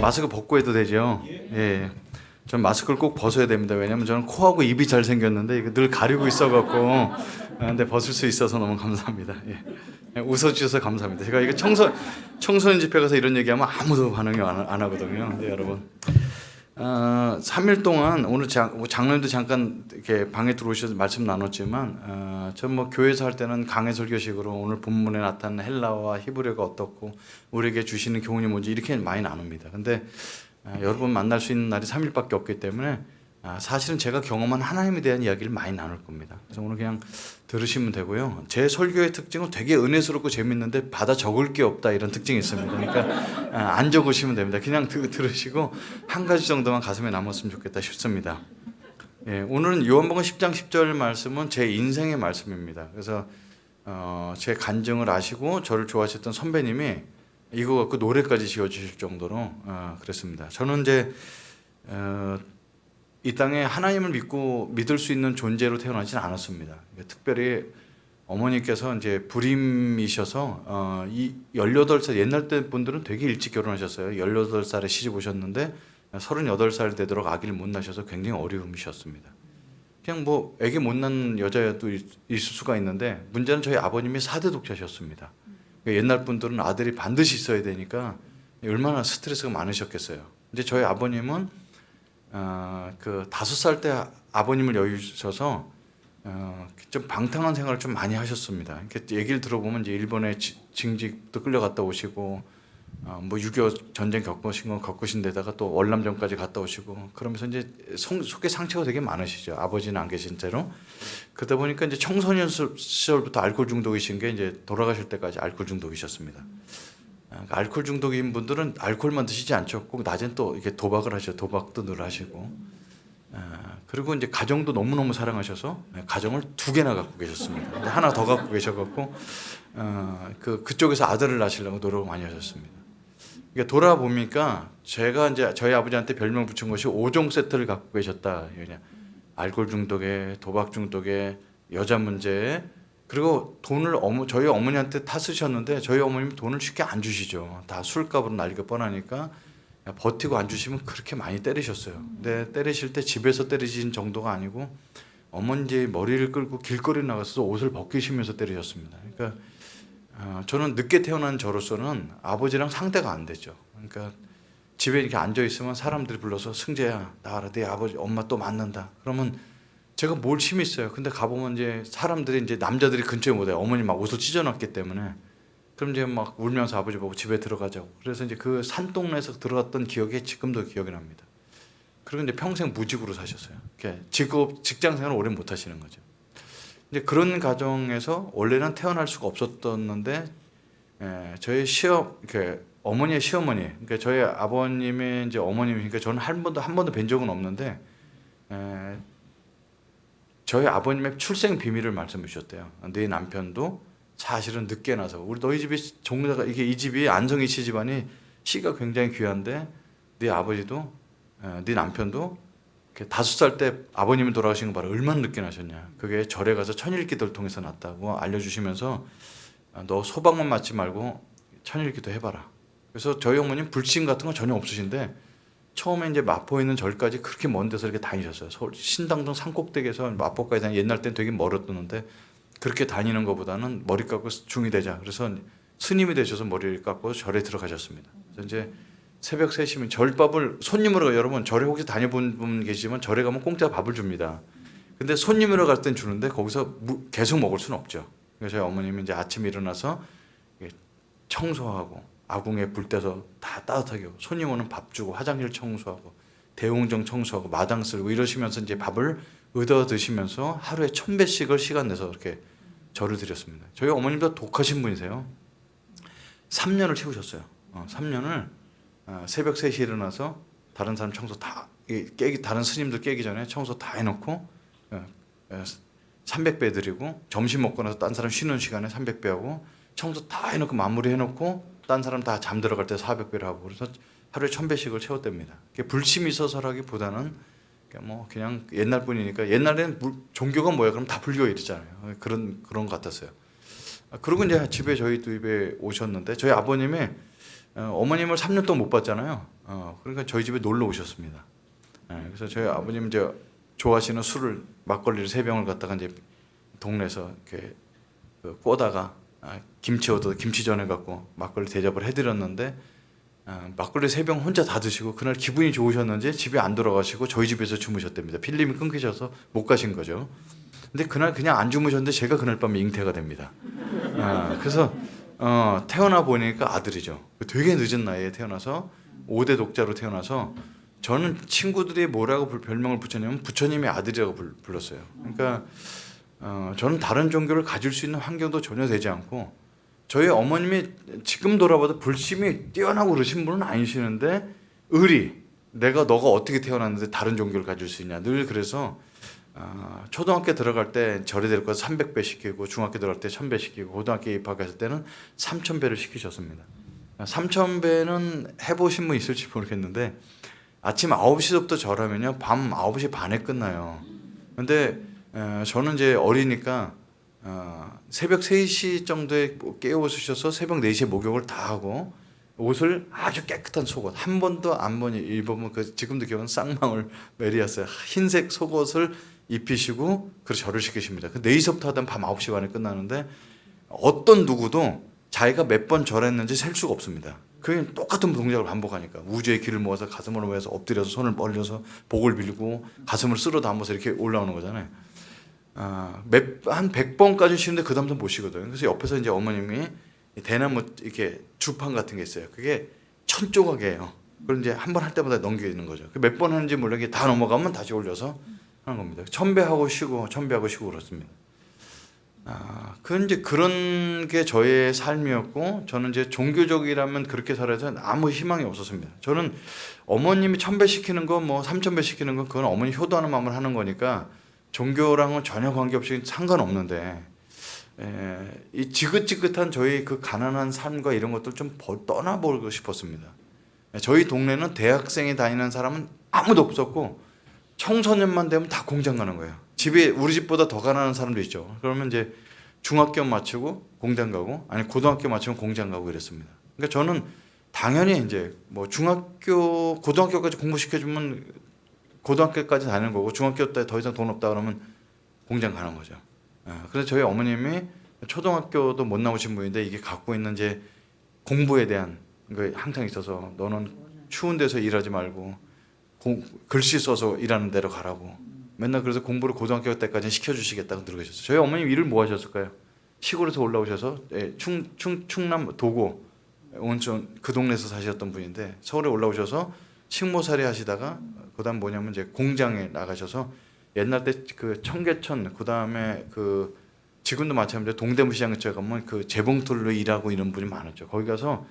마스크 벗고 해도 되죠? 예. 전 마스크를 꼭 벗어야 됩니다. 왜냐면 저는 코하고 입이 잘 생겼는데 이거 늘 가리고 있어갖고 근데 벗을 수 있어서 너무 감사합니다. 예. 웃어주셔서 감사합니다. 제가 이거 청소년 집회 가서 이런 얘기하면 아무도 반응이 안 하거든요. 근데 여러분 3일 동안 오늘 장로님도 잠깐 이렇게 방에 들어오셔서 말씀 나눴지만 전 뭐 교회에서 할 때는 강해 설교식으로 오늘 본문에 나타난 헬라어와 히브리어가 어떻고 우리에게 주시는 교훈이 뭔지 이렇게 많이 나눕니다. 근데 여러분 만날 수 있는 날이 3일밖에 없기 때문에 사실은 제가 경험한 하나님에 대한 이야기를 많이 나눌 겁니다. 그래서 오늘 그냥 들으시면 되고요. 제 설교의 특징은 되게 은혜스럽고 재밌는데 받아 적을 게 없다 이런 특징이 있습니다. 그러니까 안 적으시면 됩니다. 그냥 들으시고 한 가지 정도만 가슴에 남았으면 좋겠다 싶습니다. 예, 오늘은 요한복음 10장 10절 말씀은 제 인생의 말씀입니다. 그래서 제 간증을 아시고 저를 좋아하셨던 선배님이 이거 갖고 노래까지 지어주실 정도로 그랬습니다. 저는 이제 이 땅에 하나님을 믿을 수 있는 존재로 태어나지는 않았습니다. 특별히 어머니께서 이제 불임이셔서 이 18살 옛날 때 분들은 되게 일찍 결혼하셨어요. 18살에 시집 오셨는데 38살 되도록 아기를 못 낳으셔서 굉장히 어려움이셨습니다. 그냥 뭐 아기 못 낳는 여자도 있을 수가 있는데 문제는 저희 아버님이 4대 독자셨습니다. 옛날 분들은 아들이 반드시 있어야 되니까 얼마나 스트레스가 많으셨겠어요. 근데 저희 아버님은 그 5살 때 아버님을 여의셔서 좀 방탕한 생활을 좀 많이 하셨습니다. 얘기를 들어보면 이제 일본에 징집도 끌려갔다 오시고 뭐 6.25 전쟁 겪으신 데다가 또 월남전까지 갔다 오시고 그러면서 이제 속에 상처가 되게 많으시죠. 아버지는 안 계신 채로. 그러다 보니까 이제 청소년 시절부터 알코올 중독이신 게 이제 돌아가실 때까지 알코올 중독이셨습니다. 알코올 중독인 분들은 알코올만 드시지 않죠. 꼭 낮엔 또 이렇게 도박을 하셔. 도박도 늘 하시고. 그리고 이제 가정도 너무너무 사랑하셔서 가정을 2개나 갖고 계셨습니다. 근데 하나 더 갖고 계셔갖고 그쪽에서 아들을 낳으시려고 노력을 많이 하셨습니다. 그러니까 돌아보니까 제가 이제 저희 아버지한테 별명 붙인 것이 5종 세트를 갖고 계셨다. 알코올 중독에, 도박 중독에, 여자 문제에, 그리고 돈을 저희 어머니한테 다 쓰셨는데 저희 어머님이 돈을 쉽게 안 주시죠. 다 술값으로 날리가 뻔하니까 버티고 안 주시면 그렇게 많이 때리셨어요. 근데 때리실 때 집에서 때리신 정도가 아니고 어머니 머리를 끌고 길거리 나가서 옷을 벗기시면서 때리셨습니다. 그러니까 저는 늦게 태어난 저로서는 아버지랑 상대가 안 되죠. 그러니까 집에 이렇게 앉아 있으면 사람들이 불러서 승재야 나와라, 네 아버지 엄마 또 만난다. 그러면 제가 뭘 힘이 있어요. 근데 가보면 이제 사람들이 이제 남자들이 근처에 못 와요. 어머니 막 옷을 찢어놨기 때문에. 그럼 이제 막 울면서 아버지 보고 집에 들어가자고. 그래서 이제 그 산동네에서 들어갔던 기억이 지금도 기억이 납니다. 그리고 이제 평생 무직으로 사셨어요. 직장 생활을 오래 못 하시는 거죠. 이제 그런 가정에서 원래는 태어날 수가 없었었는데 저희 어머니의 시어머니, 그러니까 저희 아버님의 이제 어머님이니까 저는 한 번도 뵌 적은 없는데 저희 아버님의 출생 비밀을 말씀해 주셨대요. 네 남편도 사실은 늦게 나서 너희 집이 종자가 이 집이 안성희 씨 집안이 씨가 굉장히 귀한데 네 아버지도 네 남편도 5살 때 아버님이 돌아가신 거 봐라. 얼마나 늦게 나셨냐. 그게 절에 가서 천일기도를 통해서 났다고 알려주시면서 너 소방만 맞지 말고 천일기도 해봐라. 그래서 저희 어머님 불신 같은 건 전혀 없으신데 처음에 이제 마포에 있는 절까지 그렇게 먼 데서 이렇게 다니셨어요. 서울 신당동 산꼭대기에서 마포까지 다니 옛날 때는 되게 멀었는데 그렇게 다니는 것보다는 머리 깎고 중이 되자. 그래서 스님이 되셔서 머리를 깎고 절에 들어가셨습니다. 그래서 이제 새벽 3시면 절밥을 손님으로 여러분 절에 혹시 다녀본 분 계시지만 절에 가면 공짜 밥을 줍니다. 근데 손님으로 갈 땐 주는데 거기서 계속 먹을 수는 없죠. 그래서 저희 어머님이 이제 아침에 일어나서 청소하고 아궁에 불 떼서 다 따뜻하게 하고 손님 오는 밥 주고 화장실 청소하고 대웅정 청소하고 마당 쓸고 이러시면서 이제 밥을 얻어 드시면서 하루에 1000배씩을 시간 내서 이렇게 절을 드렸습니다. 저희 어머님도 독하신 분이세요. 3년을 채우셨어요. 3년을 새벽 3시에 일어나서 다른 사람 청소 다 다른 스님들 깨기 전에 청소 다 해놓고 300배 드리고 점심 먹고 나서 딴 사람 쉬는 시간에 300배 하고 청소 다 해놓고 마무리 해놓고 딴 사람 다 잠들어갈 때 400배를 하고 그래서 하루에 1000배씩을 채웠답니다. 불심이 있어서라기보다는 뭐 그냥 옛날 분이니까 옛날에는 종교가 뭐야 그럼 다 불교 이러잖아요. 그런 것 같았어요. 그리고 이제 집에 저희 집에 오셨는데 저희 아버님이 어머님을 3년 동안 못 봤잖아요. 그러니까 저희 집에 놀러 오셨습니다. 그래서 저희 아버님 이제 좋아하시는 술을 막걸리를 3병을 갖다가 이제 동네에서 이렇게 꼬다가 김치 얻어서 김치전 해갖고 막걸리 대접을 해드렸는데 막걸리 3병 혼자 다 드시고 그날 기분이 좋으셨는지 집에 안 돌아가시고 저희 집에서 주무셨답니다. 필름이 끊기셔서 못 가신 거죠. 근데 그날 그냥 안 주무셨는데 제가 그날 밤에 잉태가 됩니다. 그래서 태어나 보니까 아들이죠. 되게 늦은 나이에 태어나서 5대 독자로 태어나서 저는 친구들이 뭐라고 별명을 붙였냐면 부처님의 아들이라고 불렀어요. 그러니까 저는 다른 종교를 가질 수 있는 환경도 전혀 되지 않고 저희 어머님이 지금 돌아봐도 불심이 뛰어나고 그러신 분은 아니시는데 너가 어떻게 태어났는데 다른 종교를 가질 수 있냐 늘 그래서 초등학교 들어갈 때 절에 데리고 가서 300배 시키고 중학교 들어갈 때 1000배 시키고 고등학교 입학했을 때는 3000배를 시키셨습니다. 3000배는 해보신 분 있을지 모르겠는데 아침 9시부터 절하면요 밤 9시 반에 끝나요. 근데 저는 이제 어리니까 새벽 3시 정도에 깨우셔서 새벽 4시에 목욕을 다 하고 옷을 아주 깨끗한 속옷 한 번도 안 입어본 지금도 기억은 쌍망울 메리아스 흰색 속옷을 입히시고 그래서 절을 시키십니다. 4시부터 하던 밤 9시 반에 끝나는데 어떤 누구도 자기가 몇 번 절했는지 셀 수가 없습니다. 그게 똑같은 동작을 반복하니까 우주의 길을 모아서 가슴으로 모여서 엎드려서 손을 벌려서 복을 빌고 가슴을 쓸어 담아서 이렇게 올라오는 거잖아요. 한 100번까지 쉬는데 그 다음부터 못 쉬거든요. 그래서 옆에서 이제 어머님이 대나무 이렇게 주판 같은 게 있어요. 그게 1000조각이에요. 그걸 이제 한 번 할 때마다 넘기는 거죠. 몇 번 하는지 몰라 이게 다 넘어가면 다시 올려서 하는 겁니다. 1000배하고 쉬고 1000배하고 쉬고 그렇습니다. 이제 그런 게 저의 삶이었고 저는 이제 종교적이라면 그렇게 살아서 아무 희망이 없었습니다. 저는 어머님이 1000배 시키는 거 뭐 3000배 시키는 거 그건 어머니 효도하는 마음을 하는 거니까 종교랑은 전혀 관계없이 상관없는데 이 지긋지긋한 저희 그 가난한 삶과 이런 것들 좀 떠나보고 싶었습니다. 저희 동네는 대학생이 다니는 사람은 아무도 없었고 청소년만 되면 다 공장 가는 거예요. 집에 우리 집보다 더 가난한 사람도 있죠. 그러면 이제 중학교 마치고 공장 가고 아니 고등학교 마치면 공장 가고 이랬습니다. 그러니까 저는 당연히 이제 뭐 고등학교까지 공부시켜주면 고등학교까지 다니는 거고 중학교 때 더 이상 돈 없다 그러면 공장 가는 거죠. 그래서 저희 어머님이 초등학교도 못 나오신 분인데 이게 갖고 있는 이제 공부에 대한 게 항상 있어서 너는 추운 데서 일하지 말고 글씨 써서 일하는 데로 가라고 맨날 그래서 공부를 고등학교 때까지 시켜주시겠다고 들고 계셨어요. 저희 어머님 일을 뭐 하셨을까요? 시골에서 올라오셔서 충남 도고 온천 그 동네에서 사셨던 분인데 서울에 올라오셔서 식모살이 하시다가 그다음 뭐냐면 이제 공장에 나가셔서 옛날 때 그 청계천 그다음에 그 지금도 마찬가지로 동대문 시장 근처에 가면 그 재봉틀로 일하고 이런 분이 많았죠. 거기 가서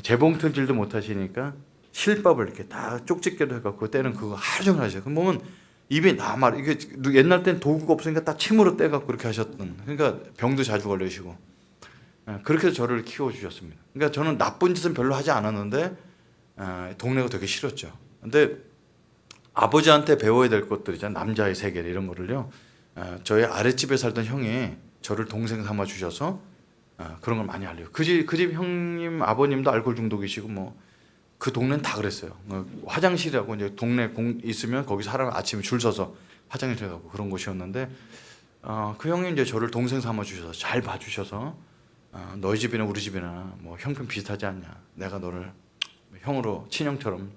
재봉틀질도 못 하시니까 실밥을 이렇게 다 쪽집게로 해갖고 떼는 그거 하루 종일 하셔요. 그럼 보면 입에 나말 이게 옛날 땐 도구가 없으니까 딱 침으로 떼갖고 그렇게 하셨던. 그러니까 병도 자주 걸리시고 그렇게 해서 저를 키워주셨습니다. 그러니까 저는 나쁜 짓은 별로 하지 않았는데 동네가 되게 싫었죠. 근데 아버지한테 배워야 될 것들 있잖아요. 남자의 세계 이런 거를요. 저희 아랫집에 살던 형이 저를 동생 삼아 주셔서 그런 걸 많이 알려요. 그 집 형님 아버님도 알코올 중독이시고 뭐 그 동네는 다 그랬어요. 화장실이라고 이제 동네 있으면 거기 사람 아침에 줄 서서 화장실 가고 그런 곳이었는데 그 형이 이제 저를 동생 삼아 주셔서 잘 봐주셔서 너희 집이나 우리 집이나 뭐 형편 비슷하지 않냐. 내가 너를 형으로 친형처럼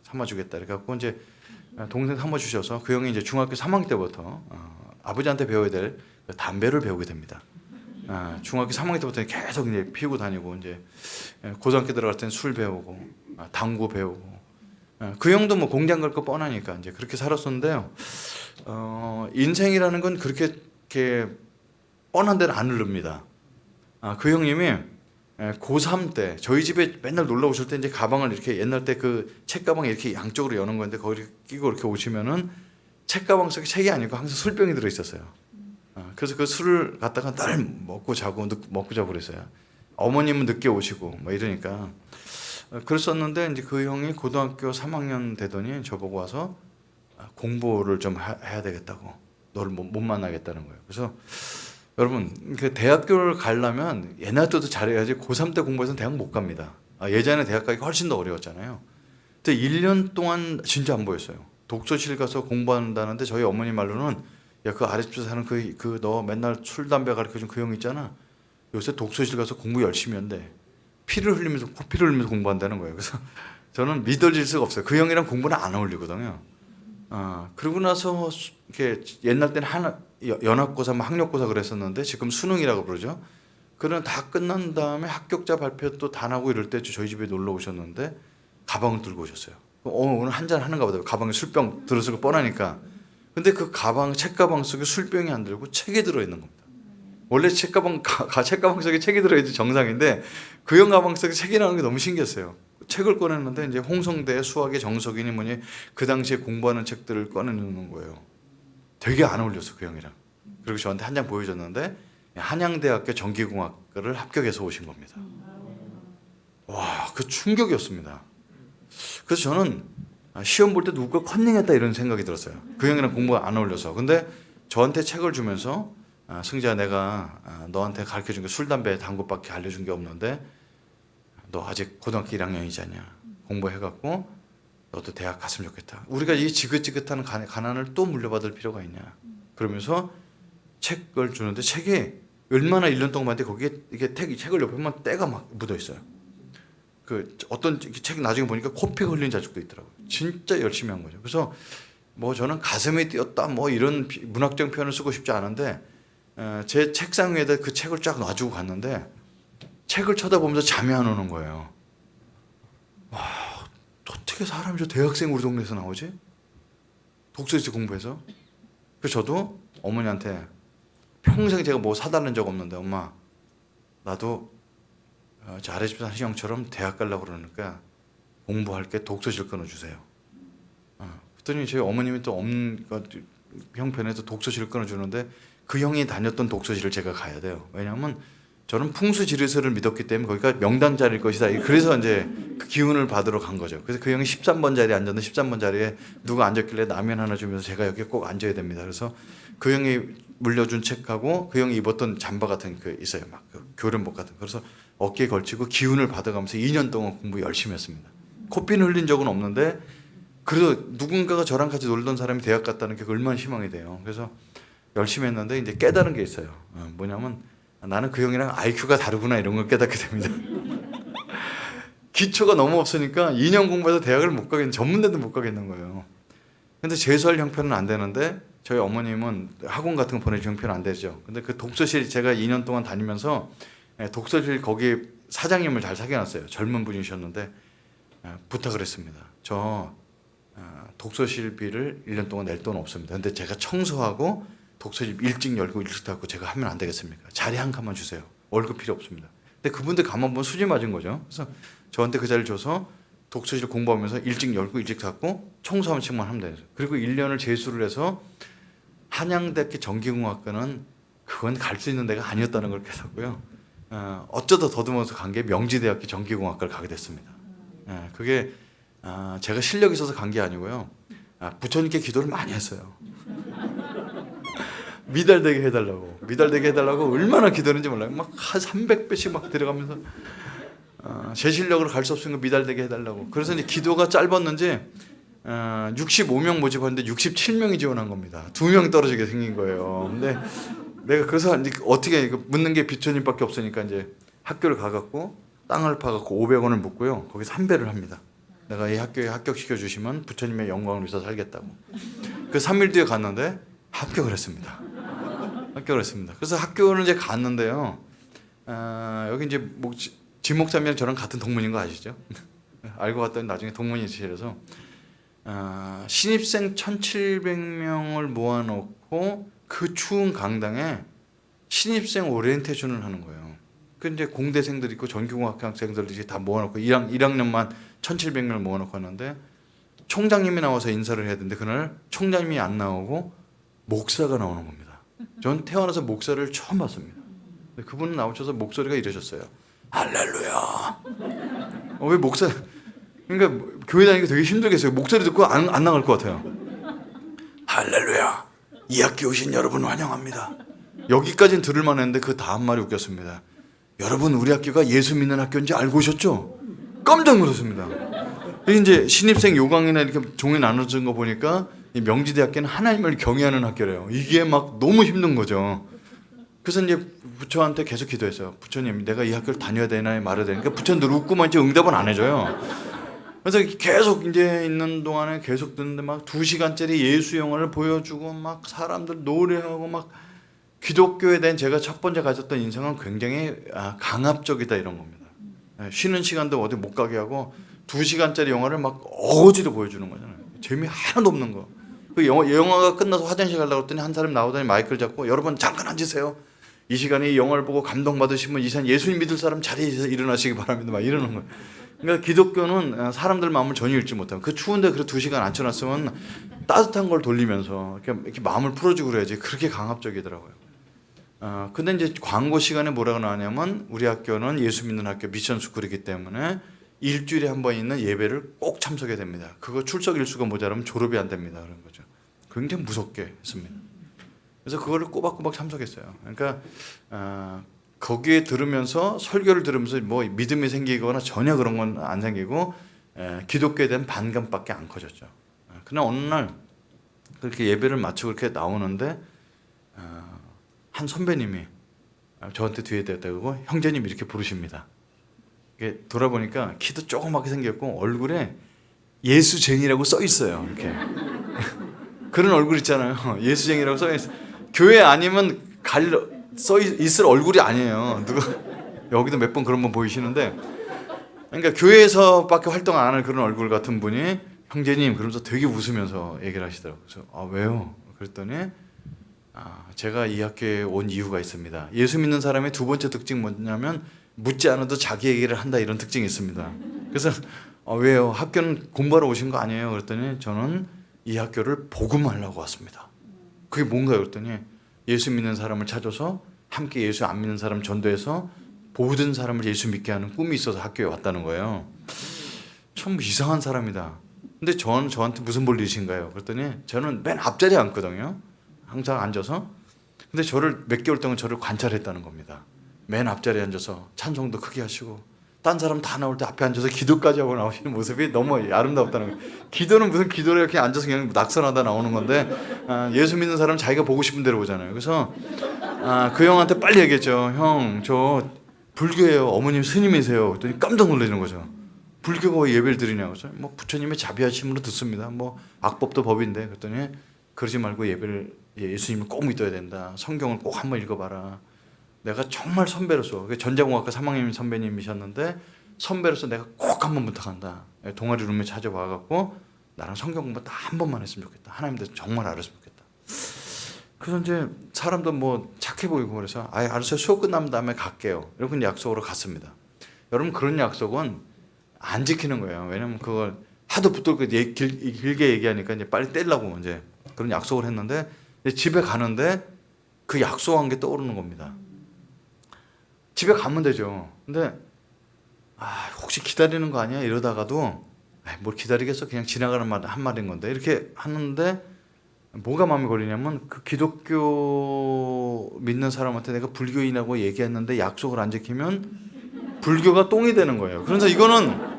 삼아주겠다. 이렇게 갖고 이제 동생 삼아주셔서 그 형이 이제 중학교 3학년 때부터 아버지한테 배워야 될 담배를 배우게 됩니다. 중학교 3학년 때부터 계속 이제 피우고 다니고 이제 고등학교 들어갈 때는 술 배우고 당구 배우고 그 형도 뭐 공장 갈 거 뻔하니까 이제 그렇게 살았었는데요. 인생이라는 건 그렇게 이렇게 뻔한 데는 안 흐릅니다. 그 형님이 고3 때 저희 집에 맨날 놀러 오실 때 이제 가방을 이렇게 옛날 때 그 책가방 이렇게 양쪽으로 여는 건데 거기 끼고 이렇게 오시면은 책가방 속에 책이 아니고 항상 술병이 들어 있었어요. 그래서 그 술을 갖다가 날 먹고 자고 그랬어요. 어머님은 늦게 오시고 뭐 이러니까 그랬었는데 이제 그 형이 고등학교 3학년 되더니 저보고 와서 공부를 좀 해야 되겠다고 너를 못 만나겠다는 거예요. 그래서 여러분 그 대학교를 가려면 옛날 때도 잘해야지 고3 때 공부해서는 대학 못 갑니다. 예전에 대학 가기가 훨씬 더 어려웠잖아요. 근데 1년 동안 진짜 안 보였어요. 독서실 가서 공부한다는데 저희 어머니 말로는 야, 그 아랫집에 사는 그 너 맨날 술 담배 가르쳐준 그 형 있잖아. 요새 독서실 가서 공부 열심히 한대. 피를 흘리면서 코피를 흘리면서 공부한다는 거예요. 그래서 저는 믿어질 수가 없어요. 그 형이랑 공부는 안 어울리거든요. 그러고 나서 이렇게 옛날 때는 연합고사, 학력고사 그랬었는데 지금 수능이라고 그러죠. 그런 다 끝난 다음에 합격자 발표도 다 나고 이럴 때 저희 집에 놀러 오셨는데 가방을 들고 오셨어요. 오늘 한잔 하는가 보다. 가방에 술병 들었을 거 뻔하니까. 근데 그 가방, 책가방 속에 술병이 안 들고 책이 들어있는 겁니다. 원래 책가방 속에 책이 들어있지 정상인데 그 형 가방 속에 책이 나오는 게 너무 신기했어요. 책을 꺼냈는데 이제 홍성대 수학의 정석이니 뭐니 그 당시에 공부하는 책들을 꺼내놓는 거예요. 되게 안 어울렸어 그 형이랑. 그리고 저한테 한 장 보여줬는데 한양대학교 전기공학과를 합격해서 오신 겁니다. 와, 그 충격이었습니다. 그래서 저는 시험 볼 때 누가 컨닝했다 이런 생각이 들었어요. 그 형이랑 공부가 안 어울려서. 근데 저한테 책을 주면서 승재야, 내가 너한테 가르쳐준 게 술, 담배, 당구밖에 알려준 게 없는데 너 아직 고등학교 1학년이잖냐. 공부해갖고 너도 대학 갔으면 좋겠다. 우리가 이 지긋지긋한 가난을 또 물려받을 필요가 있냐. 그러면서 책을 주는데 책이 얼마나 1년 동안 봤는데 거기에 이게 책을 옆에 보면 때가 막 묻어 있어요. 그 어떤 책 나중에 보니까 코피가 흘린 자식도 있더라고요. 진짜 열심히 한 거죠. 그래서 뭐 저는 가슴이 뛰었다 뭐 이런 문학적 표현을 쓰고 싶지 않은데 제 책상 위에다 그 책을 쫙 놔주고 갔는데 책을 쳐다보면서 잠이 안 오는 거예요. 와, 어떻게 사람이 저 대학생 우리 동네에서 나오지? 독서에서 공부해서. 그래서 저도 어머니한테 평생 제가 뭐 사달라는 적 없는데 엄마 나도 저 아래 집 사는 형처럼 대학 가려고 그러니까 공부할 게 독서실 끊어주세요. 그랬더니 저희 어머님이 또 형편에서 독서실을 끊어주는데 그 형이 다녔던 독서실을 제가 가야 돼요. 왜냐하면 저는 풍수지리설을 믿었기 때문에 거기가 명당 자리일 것이다. 그래서 이제 그 기운을 받으러 간 거죠. 그래서 그 형이 13번 자리에 앉았는데 13번 자리에 누가 앉았길래 라면 하나 주면서 제가 여기 꼭 앉아야 됩니다. 그래서 그 형이 물려준 책하고 그 형이 입었던 잠바 같은 그 있어요. 막 그 교련복 같은. 그래서 어깨에 걸치고 기운을 받아가면서 2년 동안 공부 열심히 했습니다. 코피는 흘린 적은 없는데 그래도 누군가가 저랑 같이 놀던 사람이 대학 갔다는 게 얼마나 희망이 돼요. 그래서 열심히 했는데 이제 깨달은 게 있어요. 뭐냐면 나는 그 형이랑 IQ가 다르구나 이런 걸 깨닫게 됩니다. 기초가 너무 없으니까 2년 공부해서 대학을 못 가겠는, 전문대도 못 가겠는 거예요. 근데 재수할 형편은 안 되는데 저희 어머님은 학원 같은 거 보내줄 형편은 안 되죠. 근데 그 독서실 제가 2년 동안 다니면서 독서실 거기 사장님을 잘 사귀어놨어요. 젊은 분이셨는데 부탁을 했습니다. 저 독서실비를 1년 동안 낼 돈 없습니다. 근데 제가 청소하고 독서실 일찍 열고 일찍 닫고 제가 하면 안 되겠습니까? 자리 한 칸만 주세요. 월급 필요 없습니다. 근데 그분들 가만 보면 수지 맞은 거죠. 그래서 저한테 그 자리를 줘서 독서실 공부하면서 일찍 열고 일찍 닫고 청소하면 책만 하면 돼요. 그리고 1년을 재수를 해서 한양대학교 전기공학과는 그건 갈 수 있는 데가 아니었다는 걸 깨닫고요. 어쩌다 더듬어서 간 게 명지대학교 전기공학과를 가게 됐습니다. 그게 제가 실력이 있어서 간 게 아니고요. 부처님께 기도를 많이 했어요. 미달되게 해달라고 얼마나 기도했는지 몰라요. 막 한 300배씩 막 들어가면서 제 실력으로 갈 수 없으니까 미달되게 해달라고. 그래서 이제 기도가 짧았는지 65명 모집하는데 67명이 지원한 겁니다. 2명 떨어지게 생긴 거예요. 근데 내가 그래서 어떻게 묻는 게 비천님밖에 없으니까 이제 학교를 가갖고 땅을 파갖고 500원을 묻고요. 거기서 3배를 합니다. 내가 이 학교에 합격시켜 주시면 부처님의 영광을 위해서 살겠다고. 그 3일 뒤에 갔는데 합격을 했습니다. 그래서 학교를 이제 갔는데요. 여기 이제 지목사님이랑 저랑 같은 동문인 거 아시죠? 알고 봤더니 나중에 동문이시라서 신입생 1,700명을 모아놓고 그 추운 강당에 신입생 오리엔테이션을 하는 거예요. 그 이제 공대생들 있고 전기공학 학생들 이제 다 모아놓고 1학년만 1,700명을 모아놓고 하는데 총장님이 나와서 인사를 해야 되는데 그날 총장님이 안 나오고 목사가 나오는 겁니다. 전 태어나서 목사를 처음 봤습니다. 그분은 나오셔서 목소리가 이러셨어요. 할렐루야. 왜 목사? 그러니까 교회 다니기 되게 힘들겠어요. 목소리 듣고 안 나갈 것 같아요. 할렐루야. 이 학교 오신 여러분 환영합니다. 여기까지는 들을만 했는데 그 다음 말이 웃겼습니다. 여러분 우리 학교가 예수 믿는 학교인지 알고 오셨죠? 깜짝 놀랐습니다. 이게 이제 신입생 요강이나 이렇게 종이 나눠진 거 보니까 이 명지대학교는 하나님을 경외하는 학교래요. 이게 막 너무 힘든 거죠. 그래서 이제 부처한테 계속 기도했어요. 부처님, 내가 이 학교를 다녀야 되나 말아야 되나. 그러니까 부처는 늘 웃고만 이제 응답은 안 해줘요. 그래서 계속 이제 있는 동안에 계속 듣는데 막 2시간짜리 예수 영화를 보여주고 막 사람들 노래하고 막 기독교에 대한 제가 첫 번째 가졌던 인상은 굉장히 강압적이다 이런 겁니다. 쉬는 시간도 어디 못 가게 하고 2시간짜리 영화를 막 어거지로 보여주는 거잖아요. 재미 하나도 없는 거. 그 영화가 끝나서 화장실 가려고 했더니 한 사람이 나오더니 마이크를 잡고 여러분 잠깐 앉으세요. 이 시간에 이 영화를 보고 감동받으시면 이 시간 예수님 믿을 사람 자리에서 일어나시기 바랍니다. 막 이러는 거예요. 그러니까 기독교는 사람들 마음을 전혀 읽지 못하고 그 추운데 그래 2시간 앉혀놨으면 따뜻한 걸 돌리면서 이렇게 마음을 풀어주고 그래야지. 그렇게 강압적이더라고요. 근데 이제 광고 시간에 뭐라고 나왔냐면 우리 학교는 예수 믿는 학교 미션 스쿨이기 때문에 일주일에 한 번 있는 예배를 꼭 참석해야 됩니다. 그거 출석 일수가 모자라면 졸업이 안 됩니다. 그런 거죠. 굉장히 무섭게 했습니다. 그래서 그거를 꼬박꼬박 참석했어요. 그러니까 거기에 들으면서 설교를 들으면서 뭐 믿음이 생기거나 전혀 그런 건 안 생기고 기독교에 대한 반감밖에 안 커졌죠. 그러나 어느 날 그렇게 예배를 마치고 이렇게 나오는데 한 선배님이 저한테 뒤에 대고 형제님 이렇게 부르십니다. 돌아보니까 키도 조그맣게 생겼고 얼굴에 예수쟁이라고 써 있어요. 이렇게 그런 얼굴 있잖아요. 예수쟁이라고 써 있어요. 교회 아니면 써 있을 얼굴이 아니에요. 누가 여기도 몇 번 그런 분 보이시는데, 그러니까 교회에서밖에 활동 안 하는 그런 얼굴 같은 분이 형제님 그러면서 되게 웃으면서 얘기를 하시더라고요. 그래서 왜요? 그랬더니 제가 이 학교에 온 이유가 있습니다. 예수 믿는 사람의 두 번째 특징 뭐냐면 묻지 않아도 자기 얘기를 한다 이런 특징이 있습니다. 그래서 왜요? 학교는 공부하러 오신 거 아니에요? 그랬더니 저는 이 학교를 복음하려고 왔습니다. 그게 뭔가요? 그랬더니 예수 믿는 사람을 찾아서 함께 예수 안 믿는 사람 전도해서 모든 사람을 예수 믿게 하는 꿈이 있어서 학교에 왔다는 거예요. 참 이상한 사람이다. 근데 저한테 무슨 볼 일이신가요? 그랬더니 저는 맨 앞자리에 앉거든요. 항상 앉아서. 근데 저를 몇 개월 동안 저를 관찰했다는 겁니다. 맨 앞자리에 앉아서 찬송도 크게 하시고 딴 사람 다 나올 때 앞에 앉아서 기도까지 하고 나오시는 모습이 너무 아름답다는 거예요. 기도는 무슨 기도를 이렇게 앉아서 그냥 낙선하다 나오는 건데 예수 믿는 사람 자기가 보고 싶은 대로 보잖아요. 그래서 그 형한테 빨리 얘기했죠. 형, 저 불교예요. 어머님 스님이세요. 그랬더니 깜짝 놀라는 거죠. 불교가 왜 예배를 드리냐고. 그래서 뭐 부처님의 자비하심으로 듣습니다. 뭐 악법도 법인데. 그랬더니 그러지 말고 예수님을 꼭 믿어야 된다. 성경을 꼭 한번 읽어봐라. 내가 정말 선배로서 전자공학과 3학년 선배님이셨는데 선배로서 내가 꼭 한번 부탁한다. 동아리 룸에 찾아와갖고 나랑 성경 공부 딱 한 번만 했으면 좋겠다. 하나님 대해서 정말 알았으면 좋겠다. 그래서 이제 사람도 뭐 착해 보이고 그래서 알았어요. 수업 끝나면 다음에 갈게요. 이렇게 약속으로 갔습니다. 여러분 그런 약속은 안 지키는 거예요. 왜냐면 그걸 하도 붙들고 길게 얘기하니까 이제 빨리 떼려고 이제 그런 약속을 했는데 집에 가는데 그 약속한 게 떠오르는 겁니다. 집에 가면 되죠. 근데 혹시 기다리는 거 아니야? 이러다가도 뭘 기다리겠어? 그냥 지나가는 말 한 말인 건데 이렇게 하는데 뭐가 마음에 걸리냐면 그 기독교 믿는 사람한테 내가 불교인하고 얘기했는데 약속을 안 지키면 불교가 똥이 되는 거예요. 그래서 이거는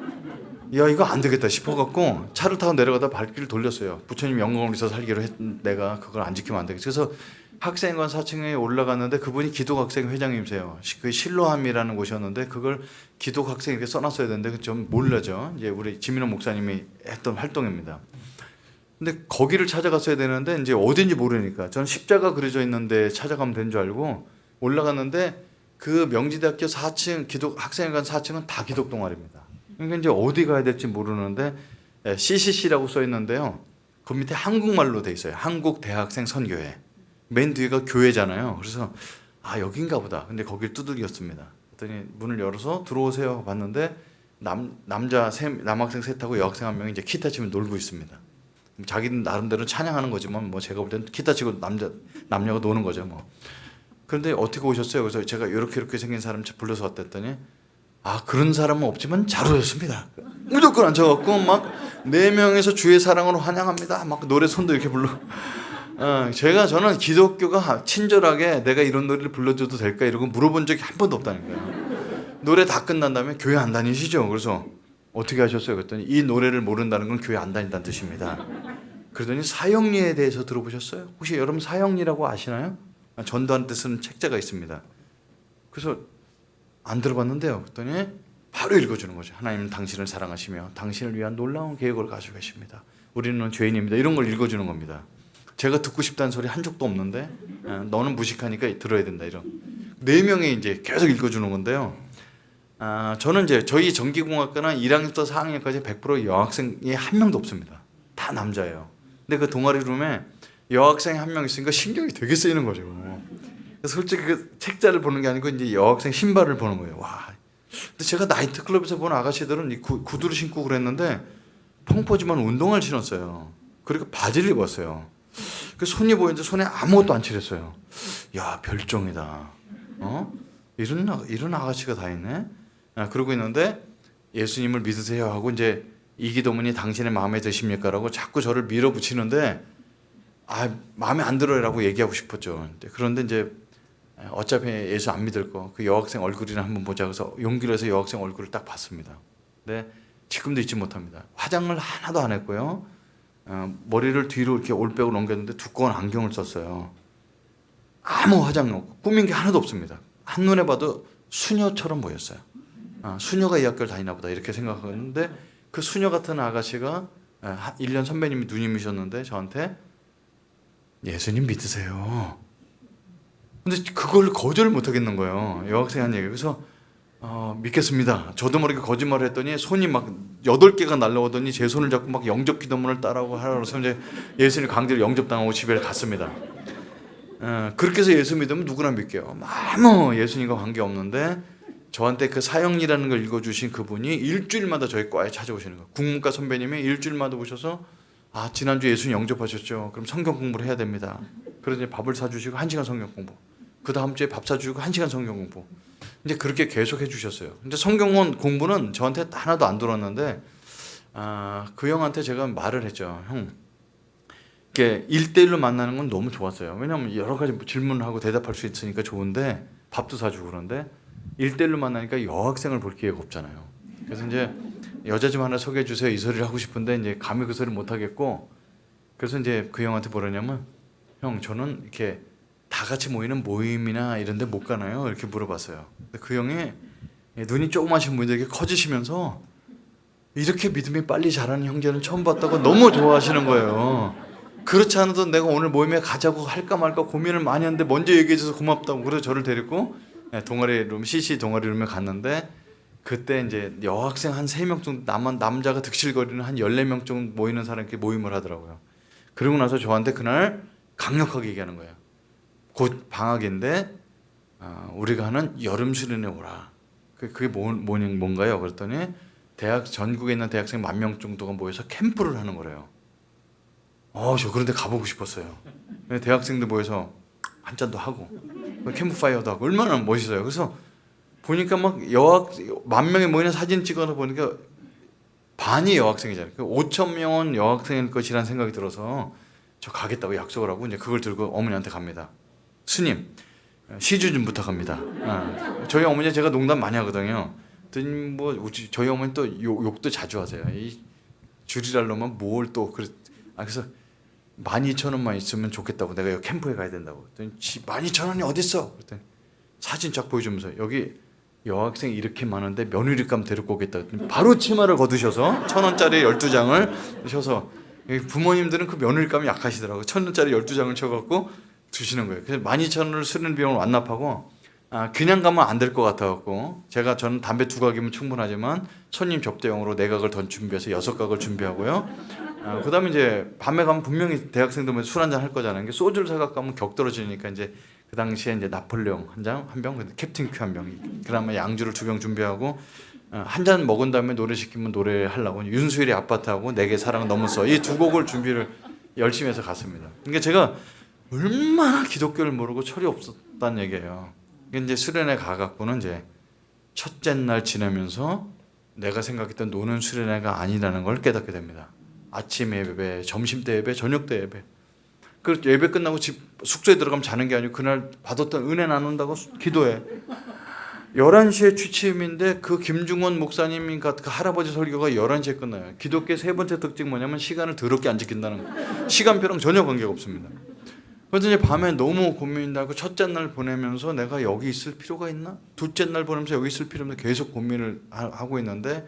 이거 안 되겠다 싶어갖고 차를 타고 내려가다 발길을 돌렸어요. 부처님 영광을 위해서 살기로 했던 내가 그걸 안 지키면 안 되겠어. 그래서 학생관 4층에 올라갔는데 그분이 기독학생 회장님이세요. 그 실로함이라는 곳이었는데 그걸 기독학생 이렇게 써놨어야 되는데 좀 몰라죠. 이제 우리 지민호 목사님이 했던 활동입니다. 근데 거기를 찾아갔어야 되는데 이제 어딘지 모르니까 저는 십자가 그려져 있는데 찾아가면 되는 줄 알고 올라갔는데 그 명지대학교 4층 학생관 4층은 다 기독 동아리입니다. 그러니까 이제 어디 가야 될지 모르는데 CCC라고 써 있는데요. 그 밑에 한국말로 돼 있어요. 한국 대학생 선교회. 맨 뒤가 교회잖아요. 그래서 여긴가 보다. 근데 거길 두들겼습니다. 그랬더니 문을 열어서 들어오세요. 봤는데 남학생 셋하고 여학생 한 명이 이제 기타 치면 놀고 있습니다. 자기는 나름대로 찬양하는 거지만 뭐 제가 볼 때는 기타 치고 남녀가 노는 거죠. 뭐. 그런데 어떻게 오셨어요? 그래서 제가 이렇게 생긴 사람 불러서 왔다 했더니 그런 사람은 없지만 잘 오셨습니다. 무조건 앉아갖고 막 4명에서 주의 사랑으로 환영합니다. 막 노래 손도 이렇게 불러. 저는 기독교가 친절하게 내가 이런 노래를 불러줘도 될까 이러고 물어본 적이 한 번도 없다는 거예요. 노래 다 끝난 다음에 교회 안 다니시죠? 그래서 어떻게 하셨어요? 그랬더니 이 노래를 모른다는 건 교회 안 다닌다는 뜻입니다. 그러더니 사형리에 대해서 들어보셨어요? 혹시 여러분 사형리라고 아시나요? 전도하는 데 쓰는 책자가 있습니다. 그래서 안 들어봤는데요. 그랬더니 바로 읽어주는 거죠. 하나님은 당신을 사랑하시며 당신을 위한 놀라운 계획을 가지고 계십니다. 우리는 죄인입니다. 이런 걸 읽어주는 겁니다. 제가 듣고 싶다는 소리 한 적도 없는데 너는 무식하니까 들어야 된다 이런 4명이 이제 계속 읽어주는 건데요. 저는 이제 저희 전기공학과는 1학년부터 4학년까지 100% 여학생이 한 명도 없습니다. 다 남자예요. 근데 그 동아리 룸에 여학생이 한 명 있으니까 신경이 되게 쓰이는 거죠. 그래서 솔직히 그 책자를 보는 게 아니고 이제 여학생 신발을 보는 거예요. 와. 근데 제가 나이트클럽에서 본 아가씨들은 이 구두를 신고 그랬는데 펑퍼짐한 운동화를 신었어요. 그리고 바지를 입었어요. 그 손이 보이는데 손에 아무것도 안 칠했어요. 야, 별종이다. 이런 아가씨가 다 있네. 그러고 있는데 예수님을 믿으세요 하고 이제 이 기도문이 당신의 마음에 드십니까라고 자꾸 저를 밀어붙이는데 마음에 안 들어요라고 얘기하고 싶었죠. 그런데 이제 어차피 예수 안 믿을 거 그 여학생 얼굴이나 한번 보자 그래서 용기를 해서 여학생 얼굴을 딱 봤습니다. 근데 지금도 잊지 못합니다. 화장을 하나도 안 했고요. 머리를 뒤로 이렇게 올백으로 넘겼는데 두꺼운 안경을 썼어요. 아무 화장 없고 꾸민 게 하나도 없습니다. 한눈에 봐도 수녀처럼 보였어요. 수녀가 이 학교를 다니나 보다 이렇게 생각했는데 그 수녀 같은 아가씨가 1년 선배님이 누님이셨는데 저한테 예수님 믿으세요. 근데 그걸 거절을 못 하겠는 거예요. 여학생 한 얘기. 그래서 믿겠습니다. 저도 모르게 거짓말을 했더니 손이 막 8개가 날라오더니 제 손을 잡고 막 영접 기도문을 따라고 하라고 이제 예수님 강제로 영접당하고 집에 갔습니다. 그렇게 해서 예수 믿으면 누구나 믿게요. 아무 예수님과 관계없는데 저한테 그 사형리라는 걸 읽어주신 그분이 일주일마다 저희 과에 찾아오시는 거예요. 국문과 선배님이 일주일마다 오셔서 지난주 예수님 영접하셨죠? 그럼 성경 공부를 해야 됩니다. 그래서 밥을 사주시고 1시간 성경 공부. 그 다음 주에 밥 사주시고 1시간 성경 공부. 이제 그렇게 계속 해주셨어요. 근데 성경 공부는 저한테 하나도 안 들었는데 그 형한테 제가 말을 했죠. 형, 이렇게 1대1로 만나는 건 너무 좋았어요. 왜냐하면 여러 가지 질문을 하고 대답할 수 있으니까 좋은데 밥도 사주고 그런데 1대1로 만나니까 여학생을 볼 기회가 없잖아요. 그래서 이제 여자 좀 하나 소개해 주세요 이 소리를 하고 싶은데 이제 감히 그 소리를 못 하겠고 그래서 이제 그 형한테 뭐라냐면 형 저는 이렇게 다 같이 모이는 모임이나 이런 데 못 가나요? 이렇게 물어봤어요. 근데 그 형이 눈이 조그마신 분이 이렇게 커지시면서 이렇게 믿음이 빨리 자라는 형제는 처음 봤다고 너무 좋아하시는 거예요. 그렇지 않아도 내가 오늘 모임에 가자고 할까 말까 고민을 많이 했는데 먼저 얘기해 줘서 고맙다고 그래서 저를 데리고 동아리룸 CC 동아리룸에 갔는데 그때 이제 여학생 한 3명 정도 남자가 득실거리는 한 14명 정도 모이는 사람 이렇게 모임을 하더라고요. 그러고 나서 저한테 그날 강력하게 얘기하는 거예요. 곧 방학인데 우리가 하는 여름 수련회 오라. 그게 뭔가요? 그랬더니 전국에 있는 대학생 10,000명 정도가 모여서 캠프를 하는 거래요. 저 그런데 가보고 싶었어요. 대학생들 모여서 한잔도 하고 캠프파이어도 하고 얼마나 멋있어요. 그래서 보니까 막 10,000명이 모이는 사진 찍어서 보니까 반이 여학생이잖아요. 5,000명은 여학생일 것이라는 생각이 들어서 저 가겠다고 약속을 하고 이제 그걸 들고 어머니한테 갑니다. 스님 시주 좀 부탁합니다. 저희 어머니 제가 농담 많이 하거든요. 저희 어머니 또 욕도 자주 하세요. 이 줄이랄로만 뭘 또 그래서 12,000원만 있으면 좋겠다고 내가 여기 캠프에 가야 된다고. 그랬더니 12,000원이 어딨어? 그랬더니 사진 쫙 보여주면서 여기 여학생 이렇게 많은데 며느리감 데리고 오겠다. 그랬더니 바로 치마를 거두셔서 1,000원짜리 12장을 셔서 부모님들은 그 며느리감이 약하시더라고요. 1,000원짜리 12장을 쳐갖고 주시는 거예요. 그래서 12,000원을 쓰는 비용을 완납하고 그냥 가면 안 될 것 같아갖고 저는 담배 2각이면 충분하지만 손님 접대용으로 4각을 더 준비해서 6각을 준비하고요. 그 다음에 이제 밤에 가면 분명히 대학생들 술 한잔 할 거잖아요. 소주를 사갖고 가면 격 떨어지니까 이제 그 당시에 이제 나폴레옹 한 병, 캡틴 큐 한 병, 그다음에 양주를 2병 준비하고 한 잔 먹은 다음에 노래 시키면 노래하려고 윤수일의 아파트하고 내게 사랑은 너무 써 이 2곡을 준비를 열심히 해서 갔습니다. 그러니까 제가 얼마나 기독교를 모르고 철이 없었다는 얘기예요. 이제 수련회 가갖고는 이제 첫째 날 지나면서 내가 생각했던 노는 수련회가 아니라는 걸 깨닫게 됩니다. 아침 예배, 점심 때 예배, 저녁 때 예배. 그 예배 끝나고 숙소에 들어가면 자는 게 아니고 그날 받았던 은혜 나눈다고 기도해. 11시에 취침인데 그 김중원 목사님 그 할아버지 설교가 11시에 끝나요. 기독교의 세 번째 특징 뭐냐면 시간을 더럽게 안 지킨다는 거예요. 시간표랑 전혀 관계가 없습니다. 그래서 이제 밤에 너무 고민하고 첫째 날 보내면서 내가 여기 있을 필요가 있나? 둘째 날 보내면서 여기 있을 필요 없나? 계속 고민을 하고 있는데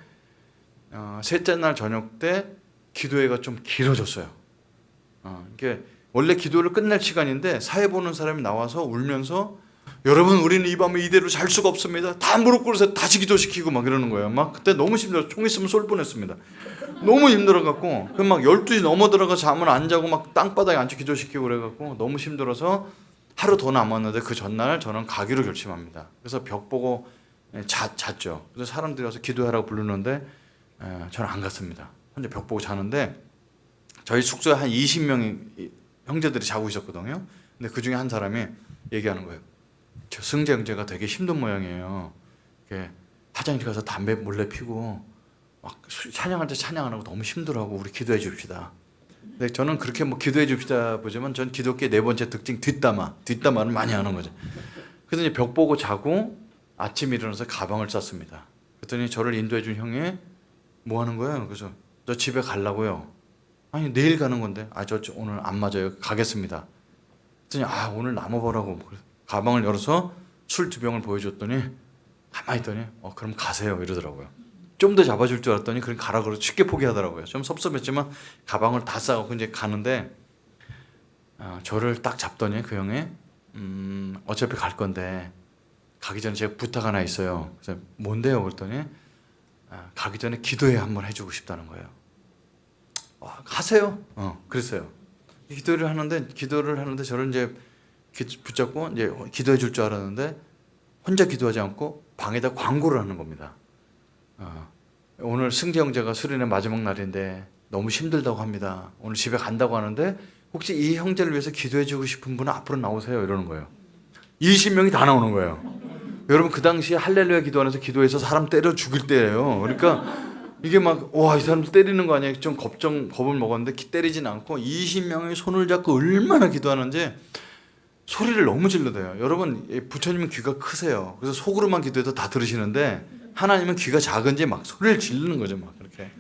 셋째 날 저녁 때 기도회가 좀 길어졌어요. 이게 원래 기도를 끝낼 시간인데 사회 보는 사람이 나와서 울면서 여러분 우리는 이 밤에 이대로 잘 수가 없습니다. 다 무릎 꿇어서 다시 기도시키고 막 이러는 거예요. 막 그때 너무 힘들어. 총 있으면 쏠 뻔했습니다. 너무 힘들어갖고 그 막 12시 넘어 들어가 잠을 안 자고 막 땅바닥에 앉혀 기도시키고 그래갖고 너무 힘들어서 하루 더 남았는데 그 전날 저는 가기로 결심합니다. 그래서 벽 보고 잤죠. 그래서 사람들이 와서 기도하라고 부르는데 저는 안 갔습니다. 혼자 벽 보고 자는데 저희 숙소에 한 20명의 형제들이 자고 있었거든요. 근데 그 중에 한 사람이 얘기하는 거예요. 저 승재 형제가 되게 힘든 모양이에요. 화장실 가서 담배 몰래 피고 막 찬양할 때 찬양 안 하고 너무 힘들어하고 우리 기도해 줍시다. 근데 저는 그렇게 뭐 기도해 줍시다 보지만 전 기독교의 네 번째 특징 뒷담화를 많이 하는 거죠. 그래서 이제 벽 보고 자고 아침에 일어나서 가방을 쌌습니다. 그랬더니 저를 인도해 준 형이 뭐 하는 거예요? 그래서 저 집에 가려고요. 아니 내일 가는 건데 저 오늘 안 맞아요. 가겠습니다. 그랬더니 오늘 남아보라고 가방을 열어서 술 2병을 보여줬더니 가만히 있더니 그럼 가세요 이러더라고요. 좀 더 잡아줄 줄 알았더니 그냥 가라 그러고 쉽게 포기하더라고요. 좀 섭섭했지만 가방을 다 싸고 이제 가는데 저를 딱 잡더니 그 형이 어차피 갈 건데 가기 전에 제가 부탁 하나 있어요. 그래서 뭔데요? 그랬더니 가기 전에 기도회 한번 해주고 싶다는 거예요. 하세요. 그랬어요. 기도를 하는데 저를 이제 붙잡고 이제 기도해 줄 줄 알았는데 혼자 기도하지 않고 방에다 광고를 하는 겁니다. 오늘 승재 형제가 수련의 마지막 날인데 너무 힘들다고 합니다. 오늘 집에 간다고 하는데 혹시 이 형제를 위해서 기도해 주고 싶은 분은 앞으로 나오세요 이러는 거예요. 20명이 다 나오는 거예요. 여러분 그 당시에 할렐루야 기도하면서 기도해서 사람 때려 죽일 때예요. 그러니까 이게 막 이 사람 때리는 거 아니야? 좀 겁을 먹었는데 때리진 않고 20명이 손을 잡고 얼마나 기도하는지 소리를 너무 질러대요. 여러분 부처님은 귀가 크세요. 그래서 속으로만 기도해도 다 들으시는데 하나님은 귀가 작은지 막 소리를 지르는 거죠. 막 그렇게.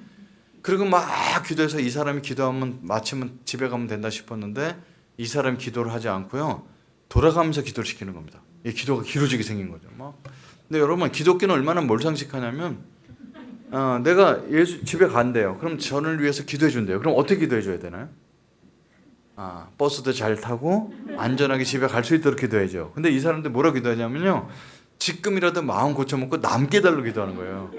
그리고 막 기도해서 이 사람이 기도하면 마치면 집에 가면 된다 싶었는데 이 사람이 기도를 하지 않고요. 돌아가면서 기도를 시키는 겁니다. 이 기도가 길어지게 생긴 거죠. 막. 근데 여러분 기독교는 얼마나 몰상식하냐면 내가 예수 집에 간대요. 그럼 저를 위해서 기도해 준대요. 그럼 어떻게 기도해 줘야 되나요? 버스도 잘 타고 안전하게 집에 갈 수 있도록 기도해줘. 근데 이 사람들 뭐라고 기도하냐면요. 지금이라도 마음 고쳐먹고 남게 달라고 기도하는 거예요.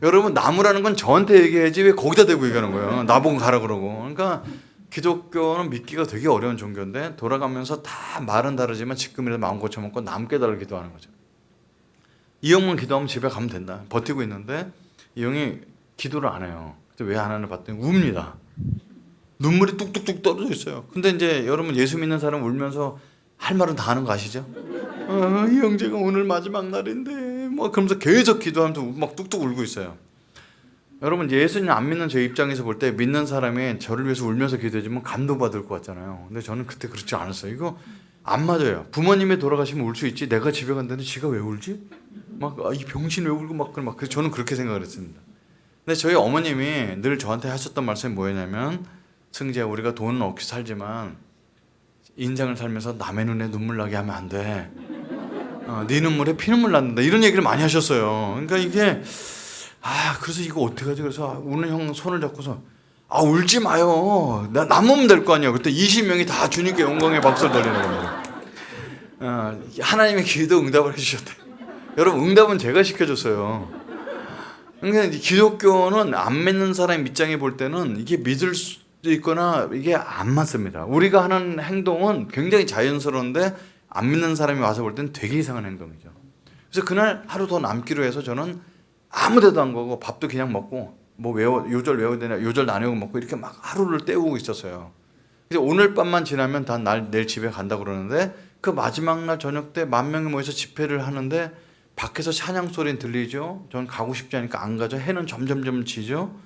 여러분 나무라는 건 저한테 얘기해야지 왜 거기다 대고 얘기하는 거예요. 나보고 가라 그러고. 그러니까 기독교는 믿기가 되게 어려운 종교인데 돌아가면서 다 말은 다르지만 지금이라도 마음 고쳐먹고 남게 달라고 기도하는 거죠. 이 형만 기도하면 집에 가면 된다. 버티고 있는데 이 형이 기도를 안 해요. 왜 안 하나 봤더니 웁니다. 눈물이 뚝뚝뚝 떨어져 있어요. 근데 이제 여러분 예수 믿는 사람 울면서 할 말은 다 하는 거 아시죠? 이 형제가 오늘 마지막 날인데 뭐 그러면서 계속 기도하면서 막 뚝뚝 울고 있어요. 여러분 예수님 안 믿는 제 입장에서 볼 때 믿는 사람이 저를 위해서 울면서 기도해주면 감동받을 것 같잖아요. 근데 저는 그때 그렇지 않았어요. 이거 안 맞아요. 부모님이 돌아가시면 울 수 있지 내가 집에 간다는데 지가 왜 울지? 막 이 병신 왜 울고 막 그래서 저는 그렇게 생각을 했습니다. 근데 저희 어머님이 늘 저한테 하셨던 말씀이 뭐였냐면 승재야 우리가 돈은 없이 살지만 인생을 살면서 남의 눈에 눈물 나게 하면 안 돼. 네 눈물에 피눈물 난다. 이런 얘기를 많이 하셨어요. 그러니까 이게 그래서 이거 어떡하지? 그래서 우는 형 손을 잡고서 울지 마요. 남으면 될 거 아니에요. 그때 20명이 다 주님께 영광의 박수를 돌리는 겁니다. 하나님의 기도 응답을 해주셨대. 여러분 응답은 제가 시켜줬어요. 그러니까 기독교는 안 믿는 사람 입장에 볼 때는 이게 믿을 수 있거나 이게 안 맞습니다. 우리가 하는 행동은 굉장히 자연스러운데 안 믿는 사람이 와서 볼 때는 되게 이상한 행동이죠. 그래서 그날 하루 더 남기로 해서 저는 아무 데도 안 가고 밥도 그냥 먹고 뭐 요절 외워야 되나 요절 안 외우고 먹고 이렇게 막 하루를 때우고 있었어요. 그래서 오늘 밤만 지나면 다 내일 집에 간다고 그러는데 그 마지막 날 저녁 때 10,000명이 모여서 집회를 하는데 밖에서 찬양 소리는 들리죠. 저는 가고 싶지 않으니까 안 가죠. 해는 점점점 지죠.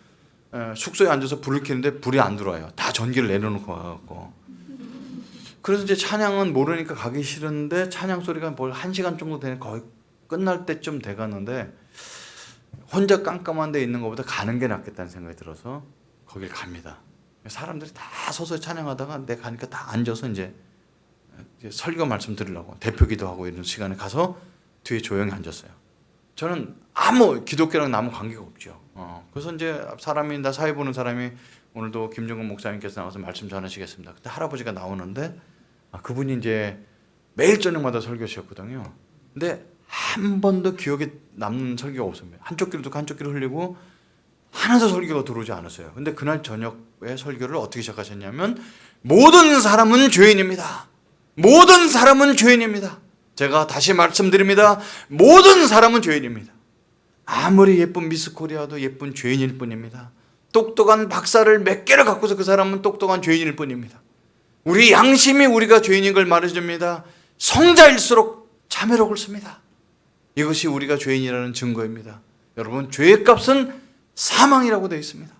숙소에 앉아서 불을 켜는데 불이 안 들어와요. 다 전기를 내려놓고 와갖고. 그래서 이제 찬양은 모르니까 가기 싫은데 찬양 소리가 뭘 1시간 정도 되는 거의 끝날 때쯤 돼가는데 혼자 깜깜한 데 있는 것보다 가는 게 낫겠다는 생각이 들어서 거길 갑니다. 사람들이 다 서서 찬양하다가 내가 가니까 다 앉아서 이제 설교 말씀 들으려고 대표 기도하고 이런 시간에 가서 뒤에 조용히 앉았어요. 저는 아무 기독교랑 아무 관계가 없죠. 그래서 이제 사람이 나 사회 보는 사람이 오늘도 김종근 목사님께서 나와서 말씀 전하시겠습니다. 그때 할아버지가 나오는데 그분이 이제 매일 저녁마다 설교하셨거든요. 근데 한 번도 기억에 남는 설교가 없습니다. 한쪽 귀로 듣고 한쪽 귀로 흘리고 하나도 설교가 들어오지 않았어요. 근데 그날 저녁에 설교를 어떻게 시작하셨냐면 모든 사람은 죄인입니다. 모든 사람은 죄인입니다. 제가 다시 말씀드립니다. 모든 사람은 죄인입니다. 아무리 예쁜 미스 코리아도 예쁜 죄인일 뿐입니다. 똑똑한 박사를 몇 개를 갖고서 그 사람은 똑똑한 죄인일 뿐입니다. 우리 양심이 우리가 죄인인 걸 말해줍니다. 성자일수록 자매로 굵습니다. 이것이 우리가 죄인이라는 증거입니다. 여러분, 죄의 값은 사망이라고 되어 있습니다.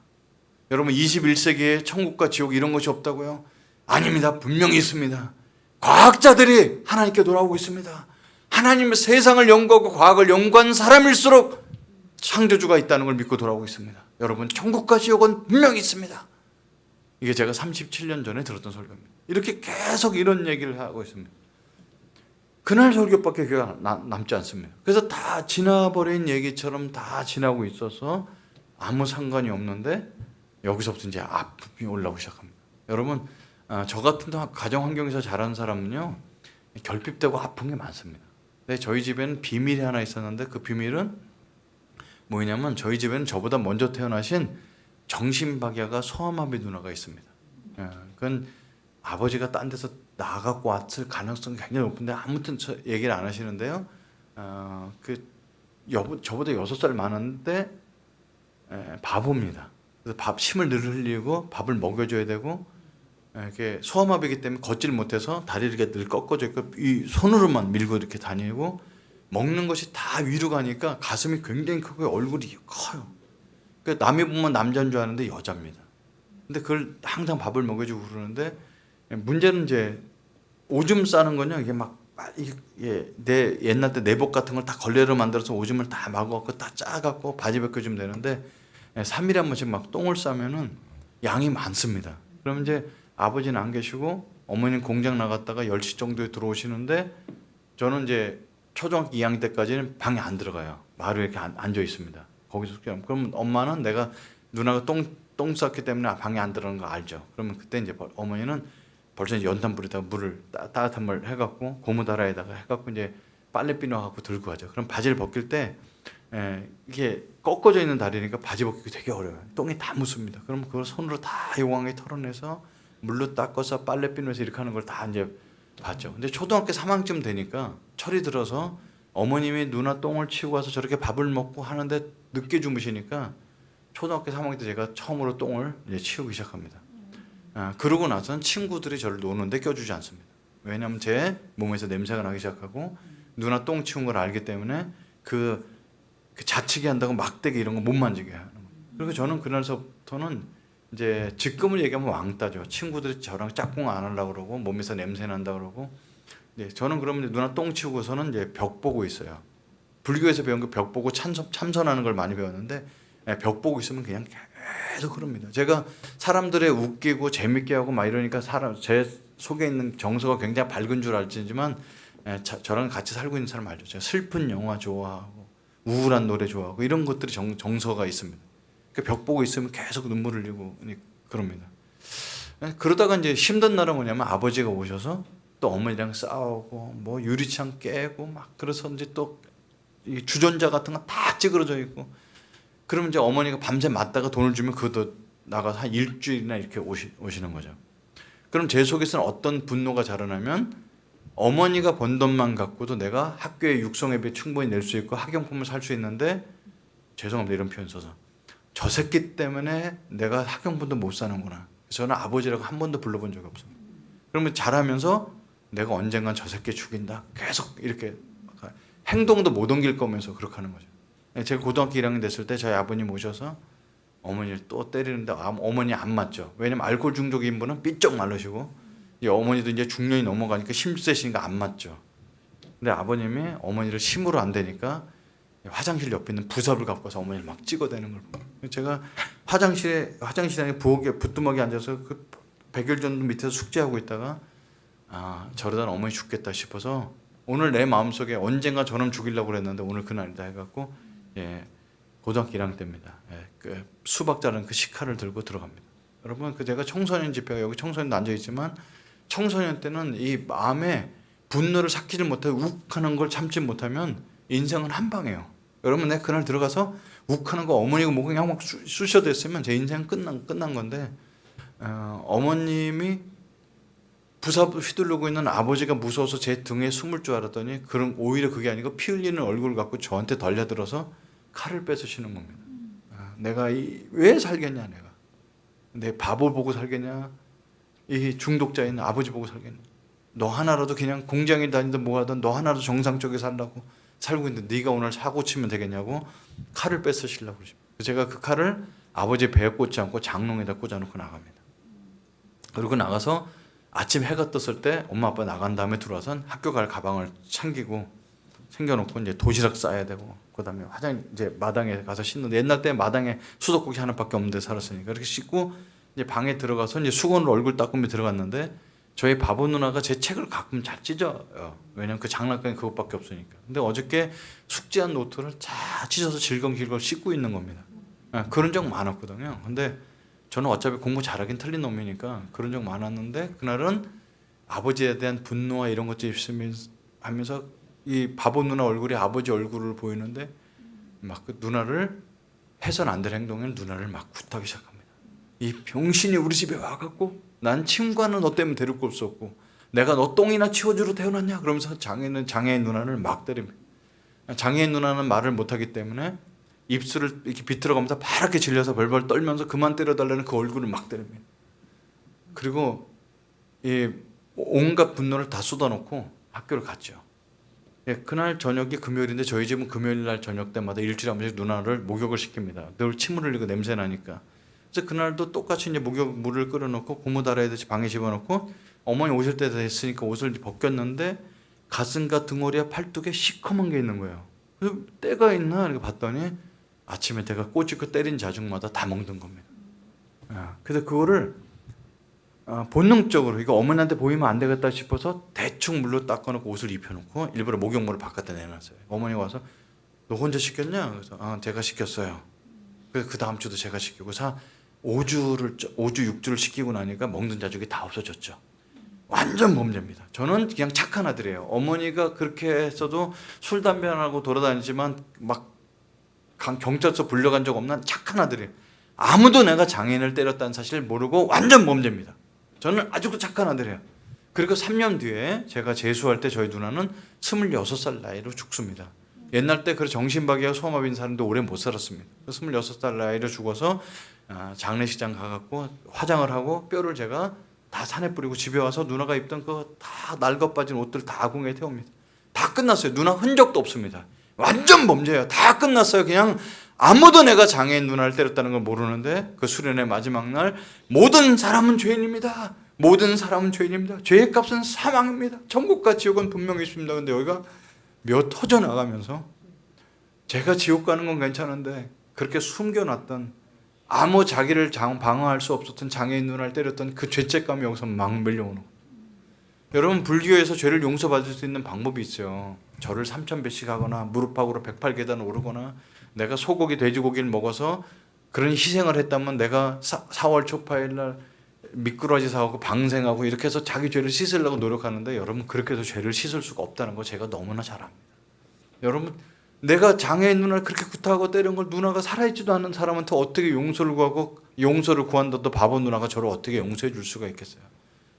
여러분, 21세기에 천국과 지옥 이런 것이 없다고요? 아닙니다. 분명히 있습니다. 과학자들이 하나님께 돌아오고 있습니다. 하나님의 세상을 연구하고 과학을 연구한 사람일수록 창조주가 있다는 걸 믿고 돌아오고 있습니다. 여러분, 천국과 지옥은 분명히 있습니다. 이게 제가 37년 전에 들었던 설교입니다. 이렇게 계속 이런 얘기를 하고 있습니다. 그날 설교밖에 기억 남지 않습니다. 그래서 다 지나버린 얘기처럼 다 지나고 있어서 아무 상관이 없는데 여기서부터 이제 아픔이 올라오기 시작합니다. 여러분, 저 같은 가정 환경에서 자란 사람은요, 결핍되고 아픈 게 많습니다. 근데 저희 집에는 비밀이 하나 있었는데 그 비밀은 뭐냐면 저희 집에는 저보다 먼저 태어나신 정신박약아 소아마비 누나가 있습니다. 그건 아버지가 딴 데서 나가고 왔을 가능성이 굉장히 높은데 아무튼 얘기를 안 하시는데요. 저보다 6살 많은데 바보입니다. 그래서 침을 늘 흘리고 밥을 먹여줘야 되고 이렇게 소아마비이기 때문에 걷지를 못해서 다리를 이렇게 늘 꺾어져 있고 이 손으로만 밀고 이렇게 다니고 먹는 것이 다 위로 가니까 가슴이 굉장히 크고 얼굴이 커요. 그러니까 남이 보면 남자인 줄 아는데 여자입니다. 근데 그걸 항상 밥을 먹여주고 그러는데 문제는 이제 오줌 싸는 건요. 이게 막 내 옛날 때 내복 같은 걸 다 걸레로 만들어서 오줌을 다 막아갖고 다 짜갖고 바지 벗겨주면 되는데 3일에 한 번씩 막 똥을 싸면은 양이 많습니다. 그러면 이제 아버지는 안 계시고 어머니는 공장 나갔다가 10시 정도에 들어오시는데 저는 이제 초등학교 2학년 때까지는 방에 안 들어가요. 마루에 이렇게 앉아 있습니다. 거기서 그러면 엄마는 내가 누나가 똥 쌌기 때문에 방에 안 들어가는 거 알죠. 그러면 그때 이제 어머니는 벌써 연탄 불에다가 물을 따뜻한 물 해갖고 고무다라에다가 해갖고 이제 빨래비누 갖고 들고 가죠. 그럼 바지를 벗길 때 이게 꺾어져 있는 다리니까 바지 벗기기 되게 어려워요. 똥이 다 묻습니다. 그럼 그걸 손으로 다 요강하게 털어내서 물로 닦아서 빨래비누에서 이렇게 하는 걸 다 이제 봤죠. 근데 초등학교 3학년쯤 되니까 철이 들어서 어머님이 누나 똥을 치우고 와서 저렇게 밥을 먹고 하는데 늦게 주무시니까 초등학교 3학년 때 제가 처음으로 똥을 이제 치우기 시작합니다. 그러고 나서는 친구들이 저를 노는데 껴주지 않습니다. 왜냐하면 제 몸에서 냄새가 나기 시작하고 누나 똥 치운 걸 알기 때문에 그 자치기 한다고 막대기 이런 거 못 만지게 하는 거예요. 그리고 저는 그날서부터는 이제 지금을 얘기하면 왕따죠. 친구들이 저랑 짝꿍 안 하려고 그러고 몸에서 냄새 난다 그러고. 저는 그러면 누나 똥 치우고서는 이제 벽 보고 있어요. 불교에서 배운 거 벽 보고 참선하는 걸 많이 배웠는데 벽 보고 있으면 그냥 계속 그럽니다. 제가 사람들의 웃기고 재밌게 하고 막 이러니까 제 속에 있는 정서가 굉장히 밝은 줄 알지만 저랑 같이 살고 있는 사람 알죠. 제가 슬픈 영화 좋아하고 우울한 노래 좋아하고 이런 것들이 정서가 있습니다. 벽 보고 있으면 계속 눈물 흘리고 그럽니다. 그러다가 이제 힘든 날은 뭐냐면 아버지가 오셔서 또 어머니랑 싸우고 뭐 유리창 깨고 막 그래서 이제 또 주전자 같은 거 다 찌그러져 있고 그러면 이제 어머니가 밤새 맞다가 돈을 주면 그것도 나가서 한 일주일이나 이렇게 오시는 거죠. 그럼 제 속에서는 어떤 분노가 자라나면 어머니가 번 돈만 갖고도 내가 학교에 육성회비 충분히 낼 수 있고 학용품을 살 수 있는데 죄송합니다 이런 표현 써서 저 새끼 때문에 내가 학용품도 못 사는구나. 저는 아버지라고 한 번도 불러본 적이 없습니다. 그러면 자라면서 내가 언젠간 저 새끼 죽인다. 계속 이렇게 행동도 못 옮길 거면서 그렇게 하는 거죠. 제가 고등학교 1학년 됐을 때 저희 아버님 오셔서 어머니를 또 때리는데 어머니 안 맞죠. 왜냐면 알코올 중독인 분은 삐쩍 말르시고 어머니도 이제 중년이 넘어가니까 힘세시니까 안 맞죠. 근데 아버님이 어머니를 심으로 안 되니까 화장실 옆에 있는 부삽을 갖고 와서 어머니를 막 찍어대는 걸 보고, 제가 화장실에 부엌에 부뚜막에 앉아서 그 100일 정도 밑에서 숙제하고 있다가 저러다 어머니 죽겠다 싶어서 오늘 내 마음속에 언젠가 저놈 죽이려고 그랬는데 오늘 그날이다 해갖고 고등학교 1학년 때입니다. 그 수박 자른 그 식칼을 들고 들어갑니다. 여러분, 그 제가 청소년 집회가 여기 청소년도 앉아 있지만 청소년 때는 이 마음에 분노를 삭히지 못하고 욱하는 걸 참지 못하면 인생은 한 방이에요. 여러분, 내가 그날 들어가서 욱하는 거 어머니가 목에 그냥 막 쑤셔댔으면 제 인생은 끝난 건데, 어머님이 부삽 휘두르고 있는 아버지가 무서워서 제 등에 숨을 줄 알았더니 그런 오히려 그게 아니고 피 흘리는 얼굴을 갖고 저한테 달려들어서 칼을 뺏으시는 겁니다. 내가 왜 살겠냐, 내 바보 보고 살겠냐, 이 중독자인 아버지 보고 살겠냐, 너 하나라도 그냥 공장에 다니든 뭐 하든 너 하나라도 정상적으로 살라고 살고 있는데 네가 오늘 사고 치면 되겠냐고 칼을 뺏으시려고 그러십니다. 제가 그 칼을 아버지 배에 꽂지 않고 장롱에다 꽂아놓고 나갑니다. 그리고 나가서 아침 해가 떴을 때 엄마 아빠 나간 다음에 들어와선 학교 갈 가방을 챙겨놓고 이제 도시락 싸야 되고, 그다음에 이제 마당에 가서 씻는데, 옛날 때 마당에 수도꼭지 하나밖에 없는데 살았으니까 이렇게 씻고 이제 방에 들어가서 이제 수건으로 얼굴 닦으며 들어갔는데 저희 바보 누나가 제 책을 가끔 잘 찢어요. 왜냐면 그 장난감이 그것밖에 없으니까. 근데 어저께 숙제한 노트를 잘 찢어서 질겅질겅 씻고 있는 겁니다. 그런 적 많았거든요. 근데 저는 어차피 공부 잘하긴 틀린 놈이니까 그런 적 많았는데, 그날은 아버지에 대한 분노와 이런 것들이 있으면서 이 바보 누나 얼굴이 아버지 얼굴을 보이는데 막 그 누나를 해선 안 될 행동에 누나를 막 굿하기 시작합니다. 이 병신이 우리 집에 와갖고 난 친구는 너 때문에 데릴 거 없었고 내가 너 똥이나 치워주러 태어났냐 그러면서 장애인 누나를 막 때립니다. 장애인 누나는 말을 못하기 때문에 입술을 이렇게 비틀어가면서 파랗게 질려서 벌벌 떨면서 그만 때려달라는 그 얼굴을 막 때립니다. 그리고 이 온갖 분노를 다 쏟아놓고 학교를 갔죠. 그날 저녁이 금요일인데 저희 집은 금요일 날 저녁 때마다 일주일에 한 번씩 누나를 목욕을 시킵니다. 늘 침을 흘리고 냄새 나니까. 그래서 그날도 똑같이 이제 물을 끓여놓고 고무 달아야듯이 방에 집어넣고 어머니 오실 때 됐으니까 옷을 벗겼는데 가슴과 등허리와 팔뚝에 시커먼 게 있는 거예요. 그래서 때가 있나 이렇게 봤더니 아침에 내가 꼬집고 때린 자중마다 다 먹는 겁니다. 그래서 그거를 본능적으로 이거 어머니한테 보이면 안 되겠다 싶어서 대충 물로 닦아놓고 옷을 입혀놓고 일부러 목욕물을 바깥에 내놨어요. 어머니가 와서 너 혼자 시켰냐? 그래서 제가 시켰어요. 그래서 그 다음 주도 제가 시키고 5주 6주를 시키고 나니까 먹는 자족이 다 없어졌죠. 완전 범죄입니다. 저는 그냥 착한 아들이에요. 어머니가 그렇게 했어도 술 담배 안 하고 돌아다니지만 막 경찰서 불려간 적 없는 착한 아들이에요. 아무도 내가 장애인을 때렸다는 사실을 모르고 완전 범죄입니다. 저는 아직도 착한 아들이에요. 그리고 3년 뒤에 제가 재수할 때 저희 누나는 26살 나이로 죽습니다. 옛날 때 그 정신박이와 소아마비인 사람도 오래 못 살았습니다. 26살 나이로 죽어서 장례식장 가갖고 화장을 하고 뼈를 제가 다 산에 뿌리고 집에 와서 누나가 입던 그 다 낡아 빠진 옷들 다 아궁이에 태웁니다. 다 끝났어요. 누나 흔적도 없습니다. 완전 범죄예요. 다 끝났어요. 그냥 아무도 내가 장애인 누나를 때렸다는 걸 모르는데 그 수련의 마지막 날 모든 사람은 죄인입니다. 모든 사람은 죄인입니다. 죄의 값은 사망입니다. 천국과 지옥은 분명히 있습니다. 근데 여기가 몇 터져 나가면서 제가 지옥 가는 건 괜찮은데 그렇게 숨겨놨던 아무 자기를 방어할 수 없었던 장애인 누나를 때렸던 그 죄책감이 여기서 막 밀려오는 거예요. 여러분, 불교에서 죄를 용서받을 수 있는 방법이 있어요. 절을 3000배씩 하거나 무릎팍으로 108계단 오르거나 내가 소고기 돼지고기를 먹어서 그런 희생을 했다면 내가 4월 초파일 날 미꾸라지 사고 방생하고 이렇게 해서 자기 죄를 씻으려고 노력하는데 여러분, 그렇게 해서 죄를 씻을 수가 없다는 거 제가 너무나 잘 압니다. 여러분, 내가 장애인 누나를 그렇게 구타하고 때린 걸 누나가 살아있지도 않은 사람한테 어떻게 용서를 구하고 용서를 구한다도 바보 누나가 저를 어떻게 용서해 줄 수가 있겠어요.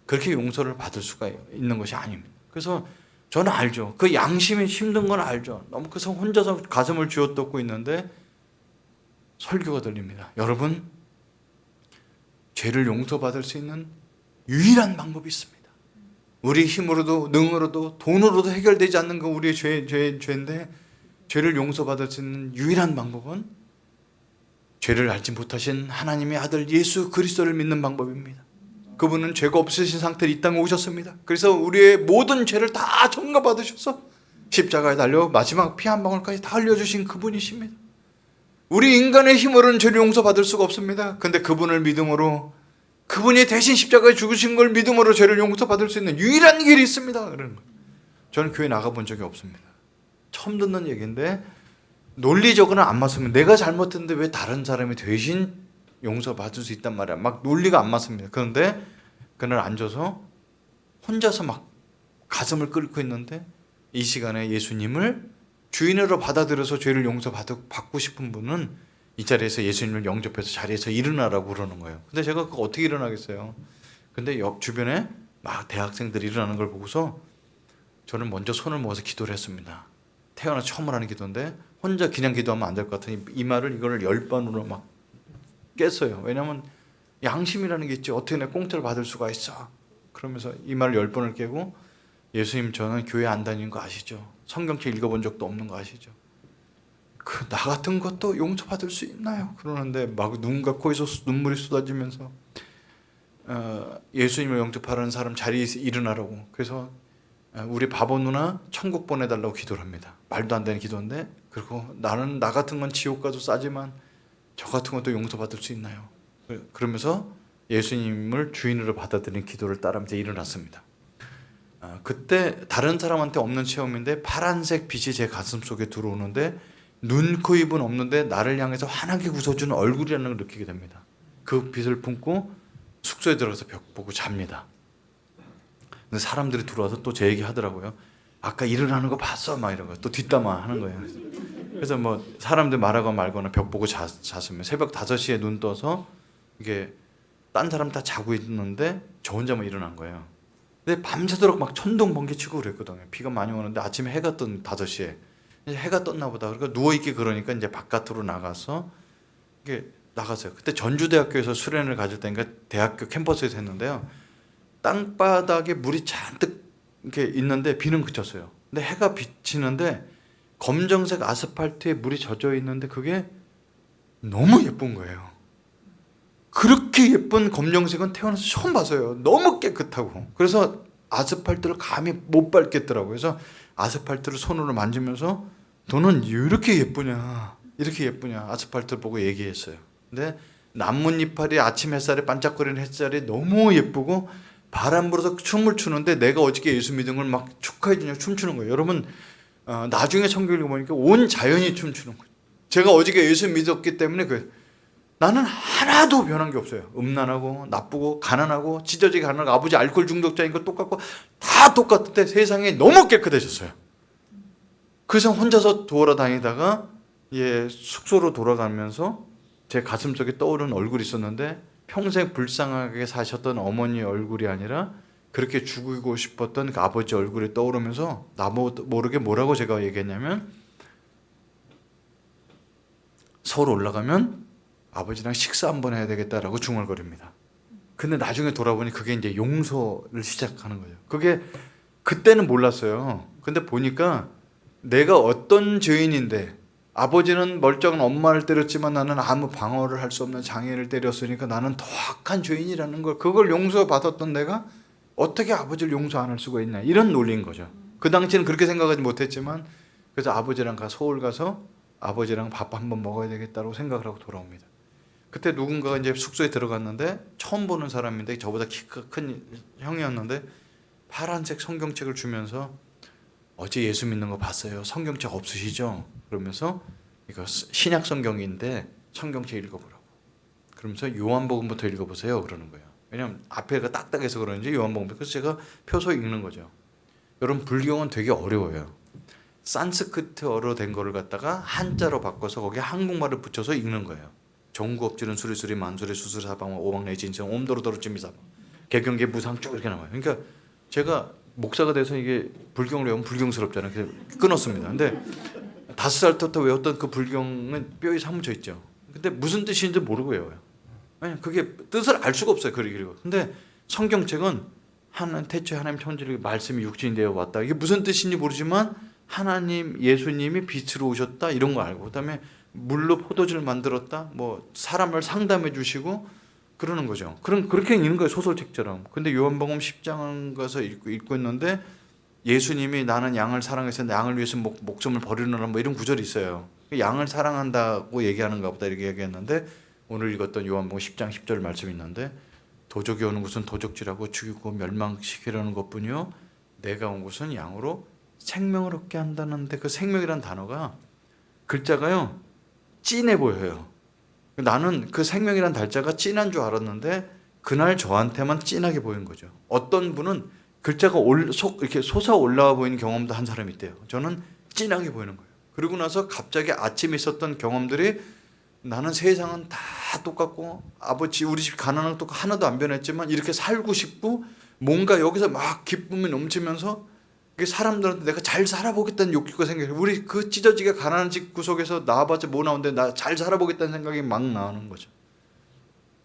그렇게 용서를 받을 수가 있는 것이 아닙니다. 그래서 저는 알죠. 그 양심이 힘든 건 알죠. 너무 그래서 혼자서 가슴을 쥐어뜯고 있는데 설교가 들립니다. 여러분, 죄를 용서받을 수 있는 유일한 방법이 있습니다. 우리 힘으로도 능으로도 돈으로도 해결되지 않는 거 우리의 죄인데 죄를 용서받을 수 있는 유일한 방법은 죄를 알지 못하신 하나님의 아들 예수 그리스도를 믿는 방법입니다. 그분은 죄가 없으신 상태로 이 땅에 오셨습니다. 그래서 우리의 모든 죄를 다 전가받으셔서 십자가에 달려 마지막 피 한 방울까지 다 흘려주신 그분이십니다. 우리 인간의 힘으로는 죄를 용서받을 수가 없습니다. 근데 그분을 믿음으로, 그분이 대신 십자가에 죽으신 걸 믿음으로 죄를 용서받을 수 있는 유일한 길이 있습니다. 그러는 거예요. 저는 교회 나가본 적이 없습니다. 처음 듣는 얘기인데 논리적으로는 안 맞습니다. 내가 잘못했는데 왜 다른 사람이 대신 용서받을 수 있단 말이야. 막 논리가 안 맞습니다. 그런데 그날 앉아서 혼자서 막 가슴을 끓고 있는데 이 시간에 예수님을 주인으로 받아들여서 죄를 용서받고 싶은 분은 이 자리에서 예수님을 영접해서 자리에서 일어나라고 그러는 거예요. 근데 제가 그거 어떻게 일어나겠어요? 근데 옆 주변에 막 대학생들이 일어나는 걸 보고서 저는 먼저 손을 모아서 기도를 했습니다. 태어나 처음으로 하는 기도인데 혼자 그냥 기도하면 안 될 것 같으니 이 말을 이거를 10번으로 막 깼어요. 왜냐하면 양심이라는 게 있지. 어떻게 내가 공짜로 받을 수가 있어. 그러면서 이 말을 10번을 깨고 예수님 저는 교회 안 다니는 거 아시죠? 성경책 읽어본 적도 없는 거 아시죠? 나 같은 것도 용서받을 수 있나요? 그러는데 막 눈과 코에서 눈물이 쏟아지면서 예수님을 영접하라는 사람 자리에서 일어나라고. 그래서 우리 바보 누나 천국 보내달라고 기도를 합니다. 말도 안 되는 기도인데, 그리고 나는 나 같은 건 지옥 가도 싸지만 저 같은 것도 용서받을 수 있나요? 그러면서 예수님을 주인으로 받아들이는 기도를 따르면서 일어났습니다. 그때 다른 사람한테 없는 체험인데 파란색 빛이 제 가슴 속에 들어오는데 눈, 코, 입은 없는데 나를 향해서 환하게 웃어주는 얼굴이라는 걸 느끼게 됩니다. 그 빛을 품고 숙소에 들어가서 벽 보고 잡니다. 근데 사람들이 들어와서 또 제 얘기 하더라고요. 아까 일어나는 거 봤어? 막 이런 거. 또 뒷담화 하는 거예요. 그래서 뭐 사람들 말하거나 말거나 벽 보고 잤으면 새벽 5시에 눈 떠서 이게 딴 사람 다 자고 있는데 저 혼자만 일어난 거예요. 근데 밤새도록 막 천둥 번개 치고 그랬거든요. 비가 많이 오는데 아침에 해가 뜬 5시에 해가 떴나 보다. 그러니까 누워있기 그러니까 이제 바깥으로 나가서 이게 나갔어요. 그때 전주대학교에서 수련을 가질 때니까 대학교 캠퍼스에서 했는데요. 땅바닥에 물이 잔뜩 이렇게 있는데 비는 그쳤어요. 근데 해가 비치는데 검정색 아스팔트에 물이 젖어 있는데 그게 너무 예쁜 거예요. 그렇게 예쁜 검정색은 태어나서 처음 봤어요. 너무 깨끗하고. 그래서 아스팔트를 감히 못 밟겠더라고요. 그래서 아스팔트를 손으로 만지면서 너는 이렇게 예쁘냐, 이렇게 예쁘냐 아스팔트를 보고 얘기했어요. 근데 나뭇잎알이 아침 햇살에 반짝거리는 햇살이 너무 예쁘고 바람 불어서 춤을 추는데 내가 어저께 예수 믿은 걸 막 축하해 주냐 춤추는 거예요. 여러분 나중에 성경을 읽어보니까 온 자연이 춤추는 거예요. 제가 어저께 예수 믿었기 때문에 나는 하나도 변한 게 없어요. 음란하고 나쁘고 가난하고 찢어지게 가난하고 아버지 알코올 중독자인 거 똑같고 다 똑같은데 세상에 너무 깨끗해졌어요. 그래서 혼자서 돌아다니다가 숙소로 돌아가면서 제 가슴속에 떠오르는 얼굴이 있었는데 평생 불쌍하게 사셨던 어머니 얼굴이 아니라 그렇게 죽이고 싶었던 그 아버지 얼굴이 떠오르면서 나 모르게 뭐라고 제가 얘기했냐면 서울 올라가면 아버지랑 식사 한번 해야 되겠다라고 중얼거립니다. 근데 나중에 돌아보니 그게 이제 용서를 시작하는 거예요. 그게 그때는 몰랐어요. 근데 보니까 내가 어떤 죄인인데 아버지는 멀쩡한 엄마를 때렸지만 나는 아무 방어를 할 수 없는 장애를 때렸으니까 나는 더 악한 죄인이라는 걸, 그걸 용서받았던 내가 어떻게 아버지를 용서 안 할 수가 있냐, 이런 논리인 거죠. 그 당시에는 그렇게 생각하지 못했지만 그래서 아버지랑 서울 가서 아버지랑 밥 한번 먹어야 되겠다고 생각을 하고 돌아옵니다. 그때 누군가가 이제 숙소에 들어갔는데 처음 보는 사람인데 저보다 키가 큰 형이었는데 파란색 성경책을 주면서 어제 예수 믿는 거 봤어요. 성경책 없으시죠? 그러면서 이거 신약 성경인데 성경책 읽어보라고. 그러면서 요한복음부터 읽어보세요. 그러는 거예요. 왜냐하면 앞에가 딱딱해서 그런지 요한복음부터. 그래서 제가 표서 읽는 거죠. 여러분 불경은 되게 어려워요. 산스크리트어로 된 거를 갖다가 한자로 바꿔서 거기에 한국말을 붙여서 읽는 거예요. 종구업질은 수리수리 만수리 수수리 사방와 오방내 진성 옴도로도로 찜미사방 개경계 무상 쭉 이렇게 나와요. 그러니까 제가 목사가 돼서 이게 불경을 외우면 불경스럽잖아요. 그래서 끊었습니다. 근데 5살 때부터 외웠던 그 불경은 뼈에 사무쳐 있죠. 근데 무슨 뜻인지 모르고 외워요. 왜냐면 그게 뜻을 알 수가 없어요. 글 읽고. 근데 성경책은 태초에 하나님 천지를 말씀이 육신이 되어 왔다. 이게 무슨 뜻인지 모르지만 하나님 예수님이 빛으로 오셨다 이런 거 알고, 그다음에 물로 포도주를 만들었다. 뭐 사람을 상담해 주시고 그러는 거죠. 그렇게 읽는 거예요. 소설책처럼. 근데 요한복음 10장 가서 읽고 있는데 예수님이 나는 양을 사랑해서 양을 위해서 목숨을 버리노라 뭐 이런 구절이 있어요. 양을 사랑한다고 얘기하는가 보다 이렇게 얘기했는데 오늘 읽었던 요한복음 10장 10절 말씀이 있는데 도적이 오는 것은 도적질하고 죽이고 멸망시키려는 것뿐이요 내가 온 것은 양으로 생명을 얻게 한다는데 그 생명이란 단어가 글자가요 진해 보여요. 나는 그 생명이란 달자가 진한 줄 알았는데 그날 저한테만 진하게 보인 거죠. 어떤 분은 글자가 이렇게 솟아 올라와 보이는 경험도 한 사람이 있대요. 저는 진하게 보이는 거예요. 그러고 나서 갑자기 아침에 있었던 경험들이 나는 세상은 다 똑같고 아버지 우리 집 가난한 것도 하나도 안 변했지만 이렇게 살고 싶고 뭔가 여기서 막 기쁨이 넘치면서 사람들한테 내가 잘 살아보겠다는 욕구가 생겨요. 우리 그 찢어지게 가난한 집 구석에서 나와봤자 뭐 나오는데 나 잘 살아보겠다는 생각이 막 나오는 거죠.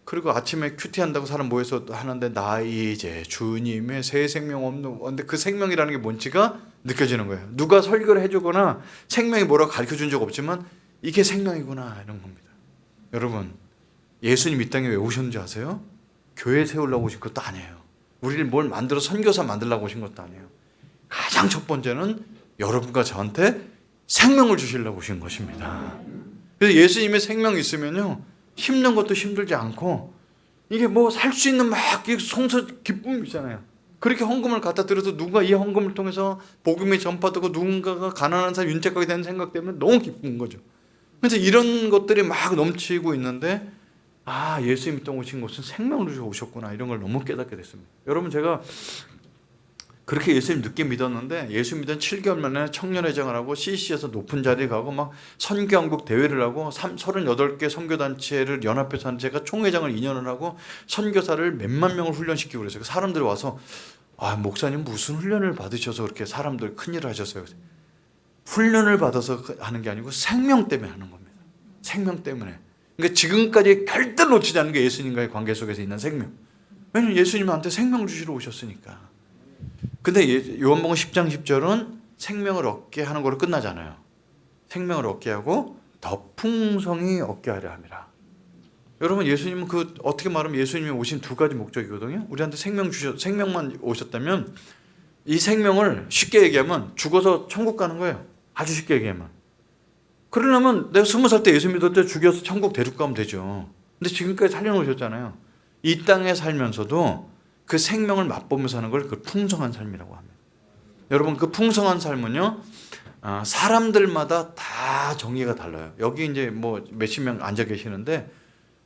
그리고 아침에 큐티 한다고 사람 모여서 하는데 나 이제 주님의 새 생명 없는 근데 그 생명이라는 게 뭔지가 느껴지는 거예요. 누가 설교를 해주거나 생명이 뭐라고 가르쳐준 적 없지만 이게 생명이구나 이런 겁니다. 여러분 예수님 이 땅에 왜 오셨는지 아세요? 교회 세우려고 오신 것도 아니에요. 우리를 뭘 만들어 선교사 만들려고 오신 것도 아니에요. 가장 첫 번째는 여러분과 저한테 생명을 주시려고 오신 것입니다. 그래서 예수님의 생명이 있으면요 힘든 것도 힘들지 않고 이게 뭐 살 수 있는 막 송서 기쁨이 있잖아요. 그렇게 헌금을 갖다 드려서 누가 이 헌금을 통해서 복음이 전파되고 누군가가 가난한 사람 윤택하게 되는 생각 때문에 너무 기쁜 거죠. 그래서 이런 것들이 막 넘치고 있는데 아 예수님이 또 오신 것은 생명을 주셔 오셨구나 이런 걸 너무 깨닫게 됐습니다. 여러분 제가 그렇게 예수님 늦게 믿었는데 예수 믿은 7개월 만에 청년회장을 하고 CC에서 높은 자리에 가고 막 선교한국 대회를 하고 38개 선교단체를 연합해서 한 제가 총회장을 2년을 하고 선교사를 몇만 명을 훈련시키고 그랬어요. 사람들이 와서 아 목사님 무슨 훈련을 받으셔서 그렇게 사람들 큰일을 하셨어요. 훈련을 받아서 하는 게 아니고 생명 때문에 하는 겁니다. 생명 때문에. 그러니까 지금까지 절대 놓치지 않는 게 예수님과의 관계 속에서 있는 생명. 왜냐하면 예수님한테 생명 주시러 오셨으니까. 근데 요한복음 10장 10절은 생명을 얻게 하는 거로 끝나잖아요. 생명을 얻게 하고 더 풍성히 얻게 하려 함이라. 여러분 예수님은 그 어떻게 말하면 예수님이 오신 두 가지 목적이거든요. 우리한테 생명만 오셨다면 이 생명을 쉽게 얘기하면 죽어서 천국 가는 거예요. 아주 쉽게 얘기하면. 그러려면 내가 20살 때 예수 믿을 때 죽여서 천국 데리고 가면 되죠. 근데 지금까지 살려놓으셨잖아요. 이 땅에 살면서도 그 생명을 맛보면서 하는 걸 그 풍성한 삶이라고 합니다. 여러분 그 풍성한 삶은요 사람들마다 다 정의가 달라요. 여기 이제 뭐 몇십 명 앉아 계시는데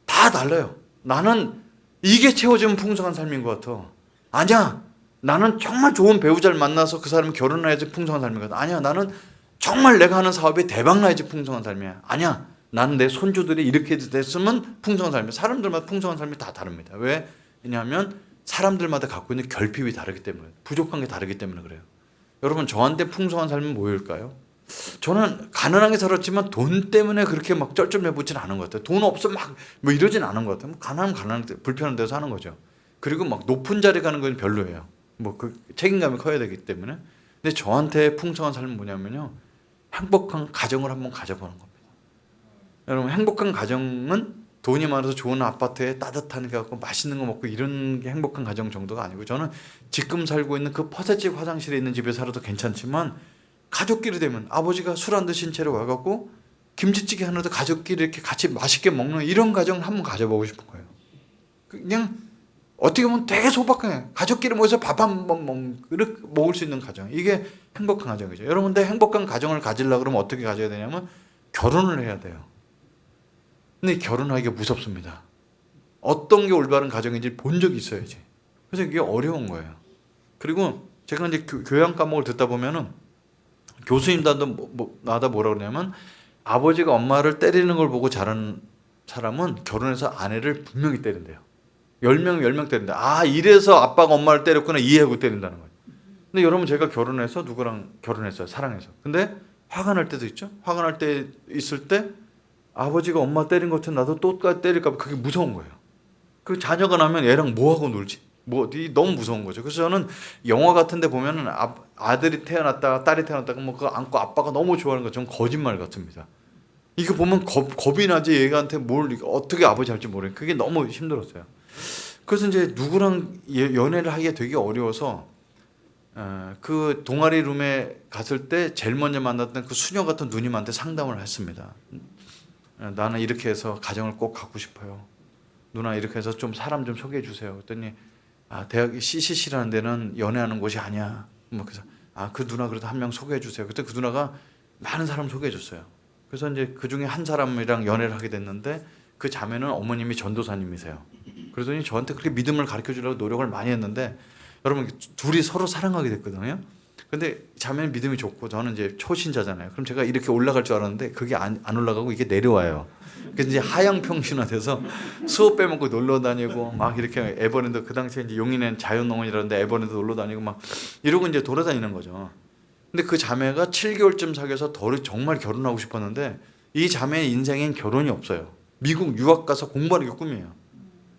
다 달라요. 나는 이게 채워지면 풍성한 삶인 것 같아. 아니야 나는 정말 좋은 배우자를 만나서 그 사람이 결혼해야지 풍성한 삶인 것 같아. 아니야 나는 정말 내가 하는 사업이 대박 나야지 풍성한 삶이야. 아니야 나는 내 손주들이 이렇게 됐으면 풍성한 삶이야. 사람들마다 풍성한 삶이 다 다릅니다. 왜? 왜냐하면 사람들마다 갖고 있는 결핍이 다르기 때문에 부족한 게 다르기 때문에 그래요. 여러분 저한테 풍성한 삶은 뭐일까요? 저는 가난하게 살았지만 돈 때문에 그렇게 막 쩔쩔매보진 않은 것 같아요. 돈 없어 막 뭐 이러진 않은 것 같아요. 뭐 가난한 불편한 데서 하는 거죠. 그리고 막 높은 자리 가는 건 별로예요. 뭐 그 책임감이 커야 되기 때문에. 근데 저한테 풍성한 삶은 뭐냐면요 행복한 가정을 한번 가져보는 겁니다. 여러분 행복한 가정은 돈이 많아서 좋은 아파트에 따뜻한 게 갖고 맛있는 거 먹고 이런 게 행복한 가정 정도가 아니고 저는 지금 살고 있는 그 퍼셋집 화장실에 있는 집에 살아도 괜찮지만 가족끼리 되면 아버지가 술 안 드신 채로 와갖고 김치찌개 하나도 가족끼리 이렇게 같이 맛있게 먹는 이런 가정을 한번 가져보고 싶은 거예요. 그냥 어떻게 보면 되게 소박해. 가족끼리 모여서 밥 한 번 먹을 수 있는 가정. 이게 행복한 가정이죠. 여러분들 행복한 가정을 가지려고 그러면 어떻게 가져야 되냐면 결혼을 해야 돼요. 근데 결혼하기가 무섭습니다. 어떤 게 올바른 가정인지 본 적이 있어야지. 그래서 이게 어려운 거예요. 그리고 제가 이제 교양 과목을 듣다 보면은 교수님도 나다 뭐라 그러냐면 아버지가 엄마를 때리는 걸 보고 자란 사람은 결혼해서 아내를 분명히 때린대요. 10명 때린다. 아 이래서 아빠가 엄마를 때렸구나 이해하고 때린다는 거예요. 근데 여러분 제가 결혼해서 누구랑 결혼했어요. 사랑해서. 근데 화가 날 때도 있죠. 화가 날 때 있을 때 아버지가 엄마 때린 것처럼 나도 똑같이 때릴까 봐 그게 무서운 거예요. 그 자녀가 나면 얘랑 뭐하고 놀지? 너무 무서운 거죠. 그래서 저는 영화 같은 데 보면은 아들이 태어났다가 딸이 태어났다가 뭐 그거 안고 아빠가 너무 좋아하는 거 전 거짓말 같습니다. 이거 보면 겁이 나지 얘가한테 뭘 어떻게 아버지 할지 모르겠어요. 그게 너무 힘들었어요. 그래서 이제 누구랑 연애를 하기가 되게 어려워서 그 동아리 룸에 갔을 때 제일 먼저 만났던 그 수녀 같은 누님한테 상담을 했습니다. 나는 이렇게 해서 가정을 꼭 갖고 싶어요. 누나 이렇게 해서 좀 사람 좀 소개해 주세요. 그랬더니 대학 CCC라는 데는 연애하는 곳이 아니야. 뭐 그래서 그 누나 그래도 한 명 소개해 주세요. 그때 그 누나가 많은 사람 소개해 줬어요. 그래서 이제 그 중에 한 사람이랑 연애를 하게 됐는데 그 자매는 어머님이 전도사님이세요. 그러더니 저한테 그렇게 믿음을 가르쳐 주려고 노력을 많이 했는데 여러분 둘이 서로 사랑하게 됐거든요. 근데 자매는 믿음이 좋고 저는 이제 초신자잖아요. 그럼 제가 이렇게 올라갈 줄 알았는데 그게 안 올라가고 이게 내려와요. 그래서 이제 하향평준화 돼서 수업 빼먹고 놀러 다니고 막 이렇게 에버랜드 그 당시에 이제 용인엔 자연농원이라는데 에버랜드 놀러 다니고 막 이러고 이제 돌아다니는 거죠. 근데 그 자매가 7개월쯤 사귀어서 정말 결혼하고 싶었는데 이 자매의 인생엔 결혼이 없어요. 미국 유학 가서 공부하는 게 꿈이에요.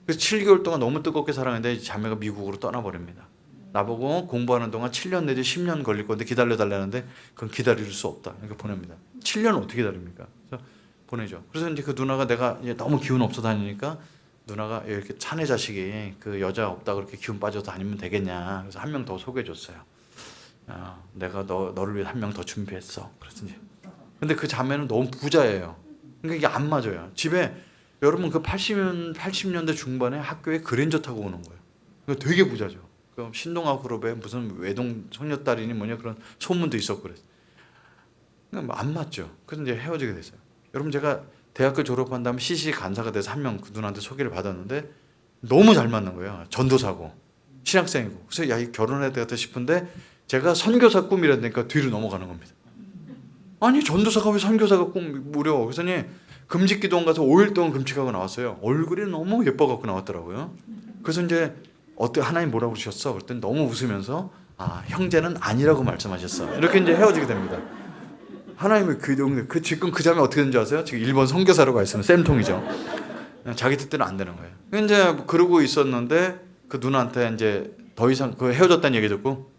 그래서 7개월 동안 너무 뜨겁게 사랑했는데 이 자매가 미국으로 떠나버립니다. 나보고 공부하는 동안 7년 내지 10년 걸릴 건데 기다려달라는데 그건 기다릴 수 없다. 이렇게 보냅니다. 7년 어떻게 기다립니까? 그래서 보내죠. 그래서 이제 그 누나가 내가 이제 너무 기운 없어 다니니까 누나가 이렇게 차내 자식이 그 여자 없다 그렇게 기운 빠져서 다니면 되겠냐. 그래서 한 명 더 소개해줬어요. 내가 너를 위해 한 명 더 준비했어. 그래서 이제 근데 그 자매는 너무 부자예요. 그러니까 이게 안 맞아요. 집에 여러분 그 80년대 중반에 학교에 그랜저 타고 오는 거예요. 그러니까 되게 부자죠. 그 신동아 그룹에 무슨 외동 손녀딸이니 뭐냐 그런 소문도 있었고 그랬어요. 그러니까 안 맞죠. 그래서 이제 헤어지게 됐어요. 여러분 제가 대학교 졸업한 다음에 CC 간사가 돼서 한 명 그 누나한테 소개를 받았는데 너무 잘 맞는 거예요. 전도사고 신학생이고. 그래서 야, 이 결혼해야 되겠다 싶은데 제가 선교사 꿈이라니까 뒤로 넘어가는 겁니다. 아니 전도사가 왜 선교사가 꿈이무려. 그래서 금식기도원 가서 5일 동안 금식하고 나왔어요. 얼굴이 너무 예뻐갖고 나왔더라고요. 그래서 이제 하나님 뭐라고 그러셨어? 그랬더니 너무 웃으면서 형제는 아니라고 말씀하셨어. 이렇게 이제 헤어지게 됩니다. 하나님의 지금 그 자매 어떻게 된지 아세요? 지금 일본 선교사로 가 있으면 쌤통이죠. 자기 뜻대로 안 되는 거예요. 이제 그러고 있었는데 그 누나한테 이제 더 이상 그 헤어졌다는 얘기 듣고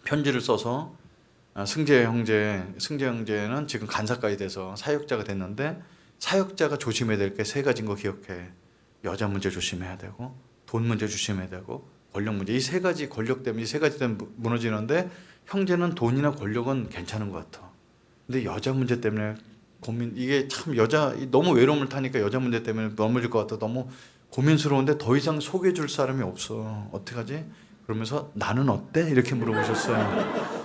편지를 써서 승재 형제는 지금 간사까지 돼서 사역자가 됐는데 사역자가 조심해야 될 게 3가지인 거 기억해. 여자 문제 조심해야 되고 돈 문제 조심해야 되고 권력 문제. 이 3가지 권력 때문에 이 3가지 때문에 무너지는데 형제는 돈이나 권력은 괜찮은 것 같아. 근데 여자 문제 때문에 이게 참 너무 외로움을 타니까 여자 문제 때문에 넘어질 것 같아. 너무 고민스러운데 더 이상 소개해 줄 사람이 없어. 어떡하지? 그러면서 나는 어때? 이렇게 물어보셨어요.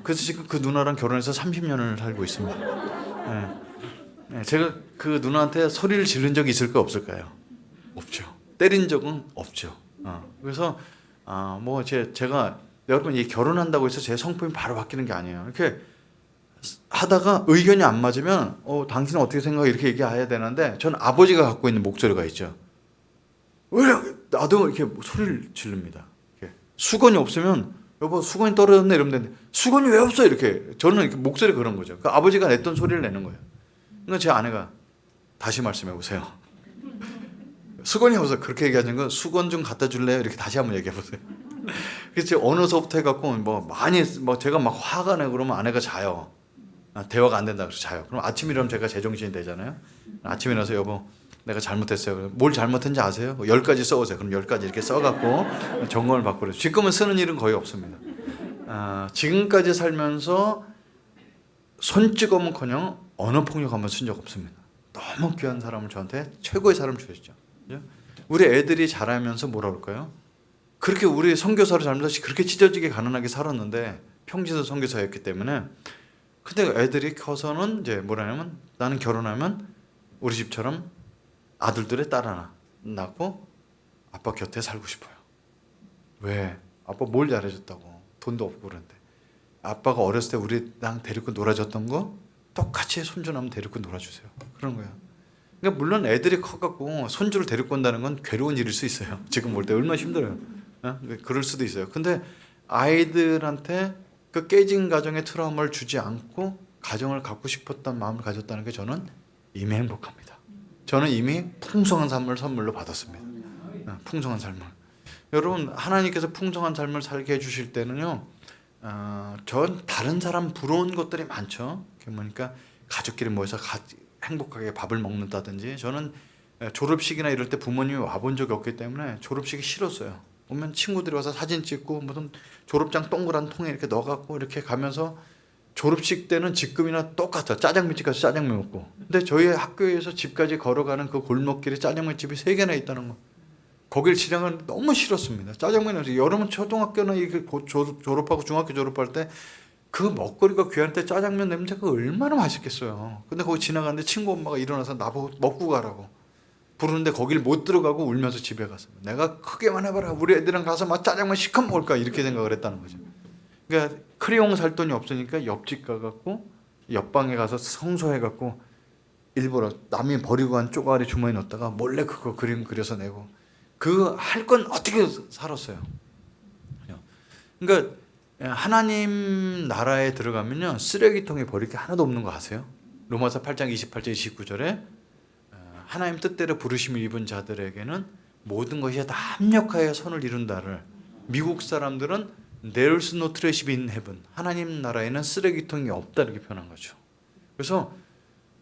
그래서 지금 그 누나랑 결혼해서 30년을 살고 있습니다. 제가 그 누나한테 소리를 지른 적이 있을까 없을까요? 없죠. 때린 적은 없죠. 그래서 제가 여러분 이 결혼한다고 해서 제 성품이 바로 바뀌는 게 아니에요. 이렇게 하다가 의견이 안 맞으면 당신은 어떻게 생각해? 이렇게 얘기해야 되는데 저는 아버지가 갖고 있는 목소리가 있죠. 왜 나도 이렇게 소리를 지릅니다. 이렇게. 수건이 없으면 여보 수건이 떨어졌네 이러면 되는데 수건이 왜 없어? 이렇게 저는 이렇게 목소리가 그런 거죠. 그 아버지가 냈던 소리를 내는 거예요. 그러니까 제 아내가 다시 말씀해 보세요. 수건이 없어. 그렇게 얘기하는 건 수건 좀 갖다 줄래요? 이렇게 다시 한번 얘기해 보세요. 그래서 언어서부터 해갖고 제가 막 화가 나고 그러면 아내가 자요. 대화가 안 된다 그래서 자요. 그럼 아침 일어나면 제가 제정신이 되잖아요. 아침에 일어나서 여보 내가 잘못했어요. 뭘 잘못했는지 아세요? 10가지 써오세요. 그럼 10가지 이렇게 써갖고 점검을 받고 그래요. 지금은 쓰는 일은 거의 없습니다. 지금까지 살면서 손찌검은커녕 언어폭력 한번 쓴 적 없습니다. 너무 귀한 사람을 저한테 최고의 사람을 주셨죠. 우리 애들이 자라면서 뭐라 그럴까요? 그렇게 우리 선교사로 잘못없이 그렇게 찢어지게 가난하게 살았는데 평지도 선교사였기 때문에 근데 애들이 커서는 이제 뭐라냐면 나는 결혼하면 우리 집처럼 아들들의 딸 하나 낳고 아빠 곁에 살고 싶어요. 왜? 아빠 뭘 잘해줬다고. 돈도 없고 그런데 아빠가 어렸을 때 우리랑 데리고 놀아줬던 거 똑같이 손주 나면 데리고 놀아주세요. 그런 거야. 그러니까 물론 애들이 커갖고 손주를 데리고 온다는 건 괴로운 일일 수 있어요. 지금 볼 때 얼마나 힘들어요. 그럴 수도 있어요. 근데 아이들한테 그 깨진 가정의 트라우마를 주지 않고 가정을 갖고 싶었던 마음을 가졌다는 게 저는 이미 행복합니다. 저는 이미 풍성한 삶을 선물로 받았습니다. 풍성한 삶을. 여러분 하나님께서 풍성한 삶을 살게 해주실 때는요. 전 다른 사람 부러운 것들이 많죠. 그러니까 가족끼리 모여서 행복하게 밥을 먹는다든지 저는 졸업식이나 이럴 때 부모님이 와본 적이 없기 때문에 졸업식이 싫었어요. 오면 친구들이 와서 사진 찍고 무슨 졸업장 동그란 통에 이렇게 넣어갖고 이렇게 가면서 졸업식 때는 지금이나 똑같아. 짜장면집 가서 짜장면 먹고. 근데 저희 학교에서 집까지 걸어가는 그 골목길에 짜장면집이 3개나 있다는 거. 거길 지나가는 너무 싫었습니다. 짜장면이 여러분 초등학교나 이게 졸업하고 중학교 졸업할 때 그 먹거리가 귀할 때 짜장면 냄새가 얼마나 맛있겠어요. 근데 거기 지나가는데 친구 엄마가 일어나서 나보고 먹고 가라고 부르는데 거길 못 들어가고 울면서 집에 갔습니다. 내가 크게만 해봐라. 우리 애들이랑 가서 막 짜장면 시컷 먹을까 이렇게 생각을 했다는 거죠. 그러니까 크레용 살 돈이 없으니까 옆집 가갖고 옆방에 가서 청소해갖고 일부러 남이 버리고 간 쪼가리 주머니 넣었다가 몰래 그거 그림 그려서 내고 그 할 건 어떻게 살았어요. 그러니까 하나님 나라에 들어가면요 쓰레기통에 버릴 게 하나도 없는 거 아세요? 로마서 8장 28절 29절에 하나님 뜻대로 부르심을 입은 자들에게는 모든 것이 다 합력하여 선을 이룬다를 미국 사람들은 There's no trash in heaven. 하나님 나라에는 쓰레기통이 없다 이렇게 표현한 거죠. 그래서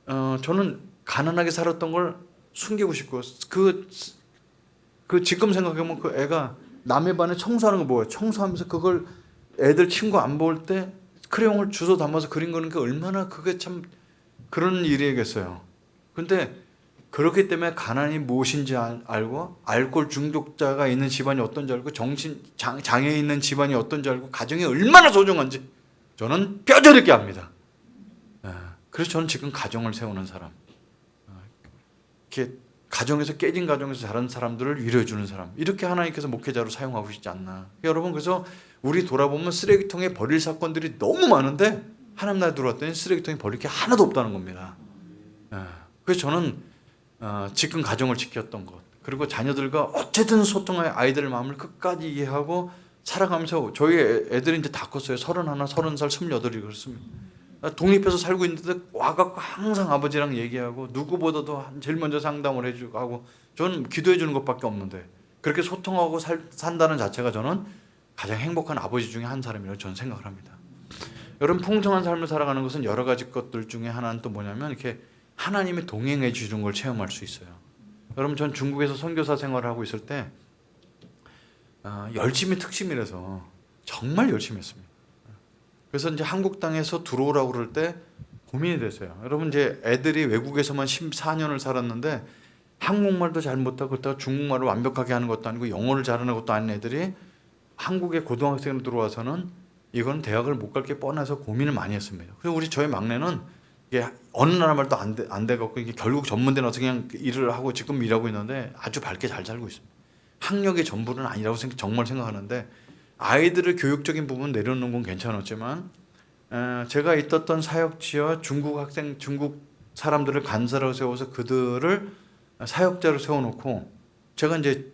저는 가난하게 살았던 걸 숨기고 싶고 그 지금 생각해보면 그 애가 남의 반에 청소하는 거 뭐예요? 청소하면서 그걸 애들 친구 안 볼 때 크레용을 주워 담아서 그린 거는 게 얼마나 그게 참 그런 일이겠어요. 근데 그렇기 때문에 가난이 무엇인지 알고 알코올 중독자가 있는 집안이 어떤지 알고 장애에 있는 집안이 어떤지 알고 가정이 얼마나 소중한지 저는 뼈저리게 압니다. 그래서 저는 지금 가정을 세우는 사람, 이렇게 가정에서 깨진 가정에서 자란 사람들을 위로해주는 사람, 이렇게 하나님께서 목회자로 사용하고 계시지 않나. 여러분, 그래서 우리 돌아보면 쓰레기통에 버릴 사건들이 너무 많은데 하나님 나라에 들어왔더니 쓰레기통에 버릴 게 하나도 없다는 겁니다. 그래서 저는 지금 가정을 지켰던 것, 그리고 자녀들과 어쨌든 소통하여 아이들 마음을 끝까지 이해하고 살아가면서 저희 애들이 이제 다 컸어요. 31, 30살, 28이 그렇습니다. 독립해서 살고 있는데 와갖고 항상 아버지랑 얘기하고 누구보다도 제일 먼저 상담을 해주고 하고 저는 기도해 주는 것밖에 없는데 그렇게 소통하고 산다는 자체가 저는 가장 행복한 아버지 중에 한 사람이라고 저는 생각을 합니다. 여러분, 풍성한 삶을 살아가는 것은 여러 가지 것들 중에 하나는 또 뭐냐면 이렇게 하나님이 동행해 주는 걸 체험할 수 있어요. 여러분, 전 중국에서 선교사 생활을 하고 있을 때 열심히 특심이라서 정말 열심히 했습니다. 그래서 이제 한국 땅에서 들어오라고 그럴 때 고민이 됐어요. 여러분, 이제 애들이 외국에서만 14년을 살았는데 한국말도 잘 못하고 그렇다가 중국말을 완벽하게 하는 것도 아니고 영어를 잘하는 것도 아닌 애들이 한국에 고등학생으로 들어와서는 이건 대학을 못 갈 게 뻔해서 고민을 많이 했습니다. 그리고 저희 막내는 이게 어느 나라 말도 안 돼갖고 이게 결국 전문대 나서 그냥 일을 하고 지금 일하고 있는데 아주 밝게 잘 살고 있습니다. 학력이 전부는 아니라고 정말 생각하는데 아이들을 교육적인 부분 내려놓는 건 괜찮았지만 제가 있었던 사역지와 중국 사람들을 간사로 세워서 그들을 사역자로 세워놓고 제가 이제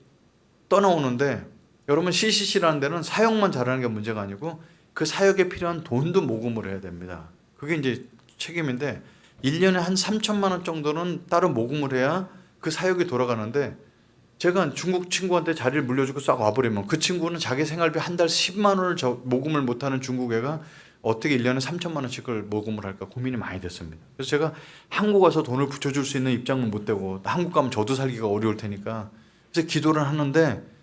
떠나오는데 여러분, CCC라는 데는 사역만 잘하는 게 문제가 아니고 그 사역에 필요한 돈도 모금을 해야 됩니다. 그게 이제 책임인데 1년에 한 3천만 원 정도는 따로 모금을 해야 그 사역이 돌아가는데 제가 중국 친구한테 자리를 물려주고 싹 와버리면 그 친구는 자기 생활비 한 달 10만 원을 모금을 못하는 중국 애가 어떻게 1년에 3천만 원씩을 모금을 할까 고민이 많이 됐습니다. 그래서 제가 한국 와서 돈을 붙여줄 수 있는 입장은 못 되고 한국 가면 저도 살기가 어려울 테니까 그래서 기도를 하는데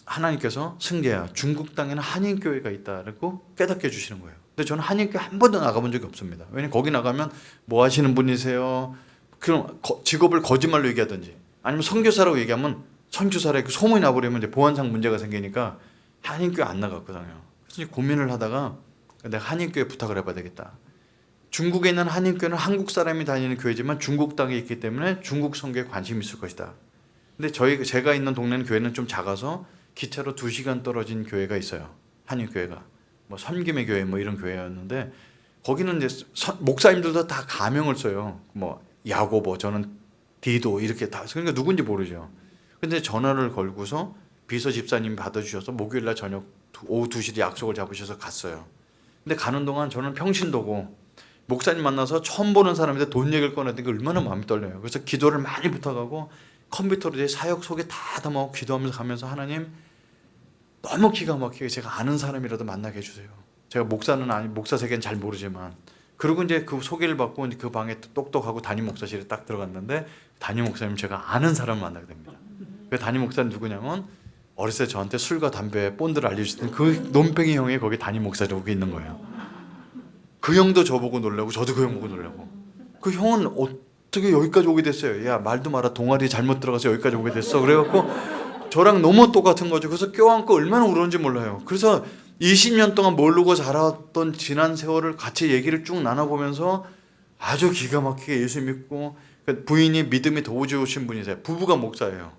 하나님께서 승재야, 중국 땅에는 한인교회가 있다고 깨닫게 해주시는 거예요. 근데 저는 한인교회 한 번도 나가본 적이 없습니다. 왜냐면 거기 나가면 뭐 하시는 분이세요? 그럼 직업을 거짓말로 얘기하든지 아니면 선교사라고 얘기하면 선교사라고 소문이 나버리면 이제 보안상 문제가 생기니까 한인교회 안 나갔거든요. 그래서 고민을 하다가 내가 한인교회 부탁을 해봐야 되겠다. 중국에 있는 한인교회는 한국 사람이 다니는 교회지만 중국 땅에 있기 때문에 중국 선교에 관심이 있을 것이다. 근데 제가 있는 동네는 교회는 좀 작아서 기차로 2시간 떨어진 교회가 있어요. 한인교회가 뭐 선김의 교회 뭐 이런 교회였는데 거기는 이제 목사님들도 다 가명을 써요. 뭐 야고보, 저는 디도 이렇게 다. 그러니까 누군지 모르죠. 근데 전화를 걸고서 비서 집사님이 받아주셔서 목요일날 저녁 오후 2시에 약속을 잡으셔서 갔어요. 근데 가는 동안 저는 평신도고 목사님 만나서 처음 보는 사람인데 돈 얘기를 꺼냈던 게 얼마나 마음이 떨려요. 그래서 기도를 많이 부탁하고 컴퓨터로 제 사역 속에 다 담아서 기도하면서 가면서 하나님 너무 기가 막히게 제가 아는 사람이라도 만나게 해주세요. 제가 목사는 목사 세계는 잘 모르지만 그리고 이제 그 소개를 받고 그 방에 똑똑하고 담임 목사실에 딱 들어갔는데 담임 목사님 제가 아는 사람을 만나게 됩니다. 그 담임 목사는 누구냐면 어렸을 때 저한테 술과 담배 본드를 알려주던 그 논팽이 형이 거기 담임 목사로 오고 있는 거예요. 그 형도 저보고 놀라고 저도 그 형 보고 놀라고. 그 형은 어떻게 여기까지 오게 됐어요? 야 말도 마라, 동아리 잘못 들어가서 여기까지 오게 됐어. 그래갖고 저랑 너무 똑같은 거죠. 그래서 껴안고 얼마나 울었는지 몰라요. 그래서 20년 동안 모르고 자랐던 지난 세월을 같이 얘기를 쭉 나눠보면서 아주 기가 막히게 예수 믿고, 부인이 믿음이 더 좋으신 분이세요. 부부가 목사예요.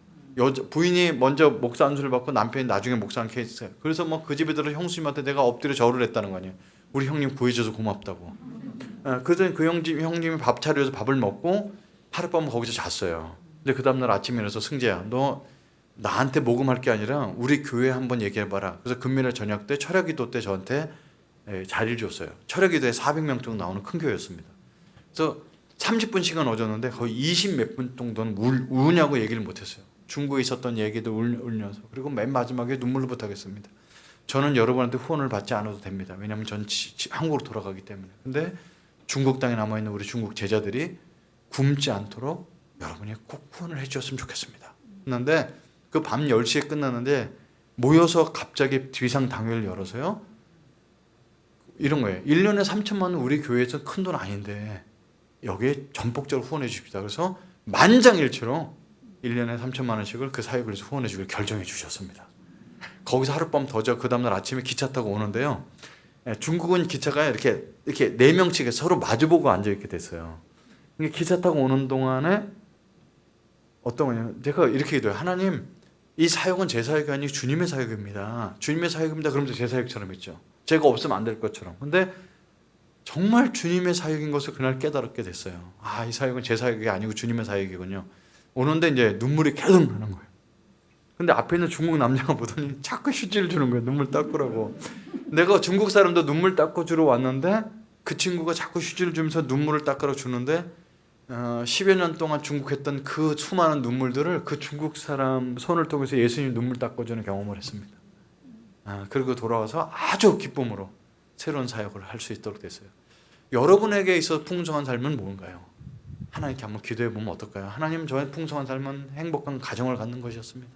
부인이 먼저 목사 안수를 받고 남편이 나중에 목사 한 케이스예요. 그래서 뭐 그 집에 들어 형수님한테 내가 엎드려 절을 했다는 거 아니에요. 우리 형님 구해줘서 고맙다고. 그래서 그 형님이 밥 차려서 밥을 먹고 하룻밤 거기서 잤어요. 근데 그 다음날 아침에 일어나서 승재야, 너 나한테 모금할 게 아니라 우리 교회에 한번 얘기해봐라. 그래서 금요일 저녁 때 철야기도 때 저한테 자리를 줬어요. 철야기도에 400명 정도 나오는 큰 교회였습니다. 그래서 30분 시간 얻었는데 거의 20 몇 분 정도는 우냐고 얘기를 못했어요. 중국에 있었던 얘기도 울면서. 그리고 맨 마지막에 눈물로 부탁했습니다. 저는 여러분한테 후원을 받지 않아도 됩니다. 왜냐하면 전 한국으로 돌아가기 때문에. 근데 중국 땅에 남아있는 우리 중국 제자들이 굶지 않도록 여러분이 꼭 후원을 해주셨으면 좋겠습니다. 그런데 그 밤 10시에 끝났는데 모여서 갑자기 비상 당회를 열어서요. 이런 거예요. 1년에 3천만 원 우리 교회에서 큰 돈 아닌데 여기에 전폭적으로 후원해 주십시다. 그래서 만장일치로 1년에 3천만 원씩을 그 사역을 위해서 후원해 주기를 결정해 주셨습니다. 거기서 하룻밤 더 자고 그 다음날 아침에 기차 타고 오는데요. 중국은 기차가 이렇게 4명씩 서로 마주보고 앉아있게 됐어요. 기차 타고 오는 동안에 어떤 거냐, 제가 이렇게 기도해요. 하나님, 이 사역은 제 사역이 아니고 주님의 사역입니다. 주님의 사역입니다. 그러면서 제 사역처럼 했죠. 제가 없으면 안 될 것처럼. 근데 정말 주님의 사역인 것을 그날 깨달았게 됐어요. 아, 이 사역은 제 사역이 아니고 주님의 사역이군요. 오는데 이제 눈물이 계속 나는 거예요. 근데 앞에 있는 중국 남자가 보더니 자꾸 휴지를 주는 거예요. 눈물 닦으라고. 내가 중국 사람도 눈물 닦고 주러 왔는데 그 친구가 자꾸 휴지를 주면서 눈물을 닦으러 주는데 10여 년 동안 중국했던 그 수많은 눈물들을 그 중국 사람 손을 통해서 예수님 눈물 닦아주는 경험을 했습니다. 그리고 돌아와서 아주 기쁨으로 새로운 사역을 할 수 있도록 됐어요. 여러분에게 있어서 풍성한 삶은 뭔가요? 하나님께 한번 기도해 보면 어떨까요? 하나님, 저의 풍성한 삶은 행복한 가정을 갖는 것이었습니다.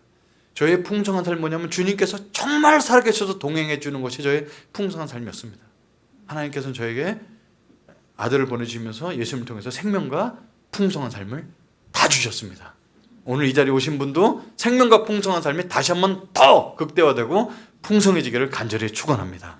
저의 풍성한 삶은 뭐냐면 주님께서 정말 살아계셔서 동행해 주는 것이 저의 풍성한 삶이었습니다. 하나님께서는 저에게 아들을 보내주시면서 예수님을 통해서 생명과 풍성한 삶을 다 주셨습니다. 오늘 이 자리에 오신 분도 생명과 풍성한 삶이 다시 한번 더 극대화되고 풍성해지기를 간절히 축원합니다.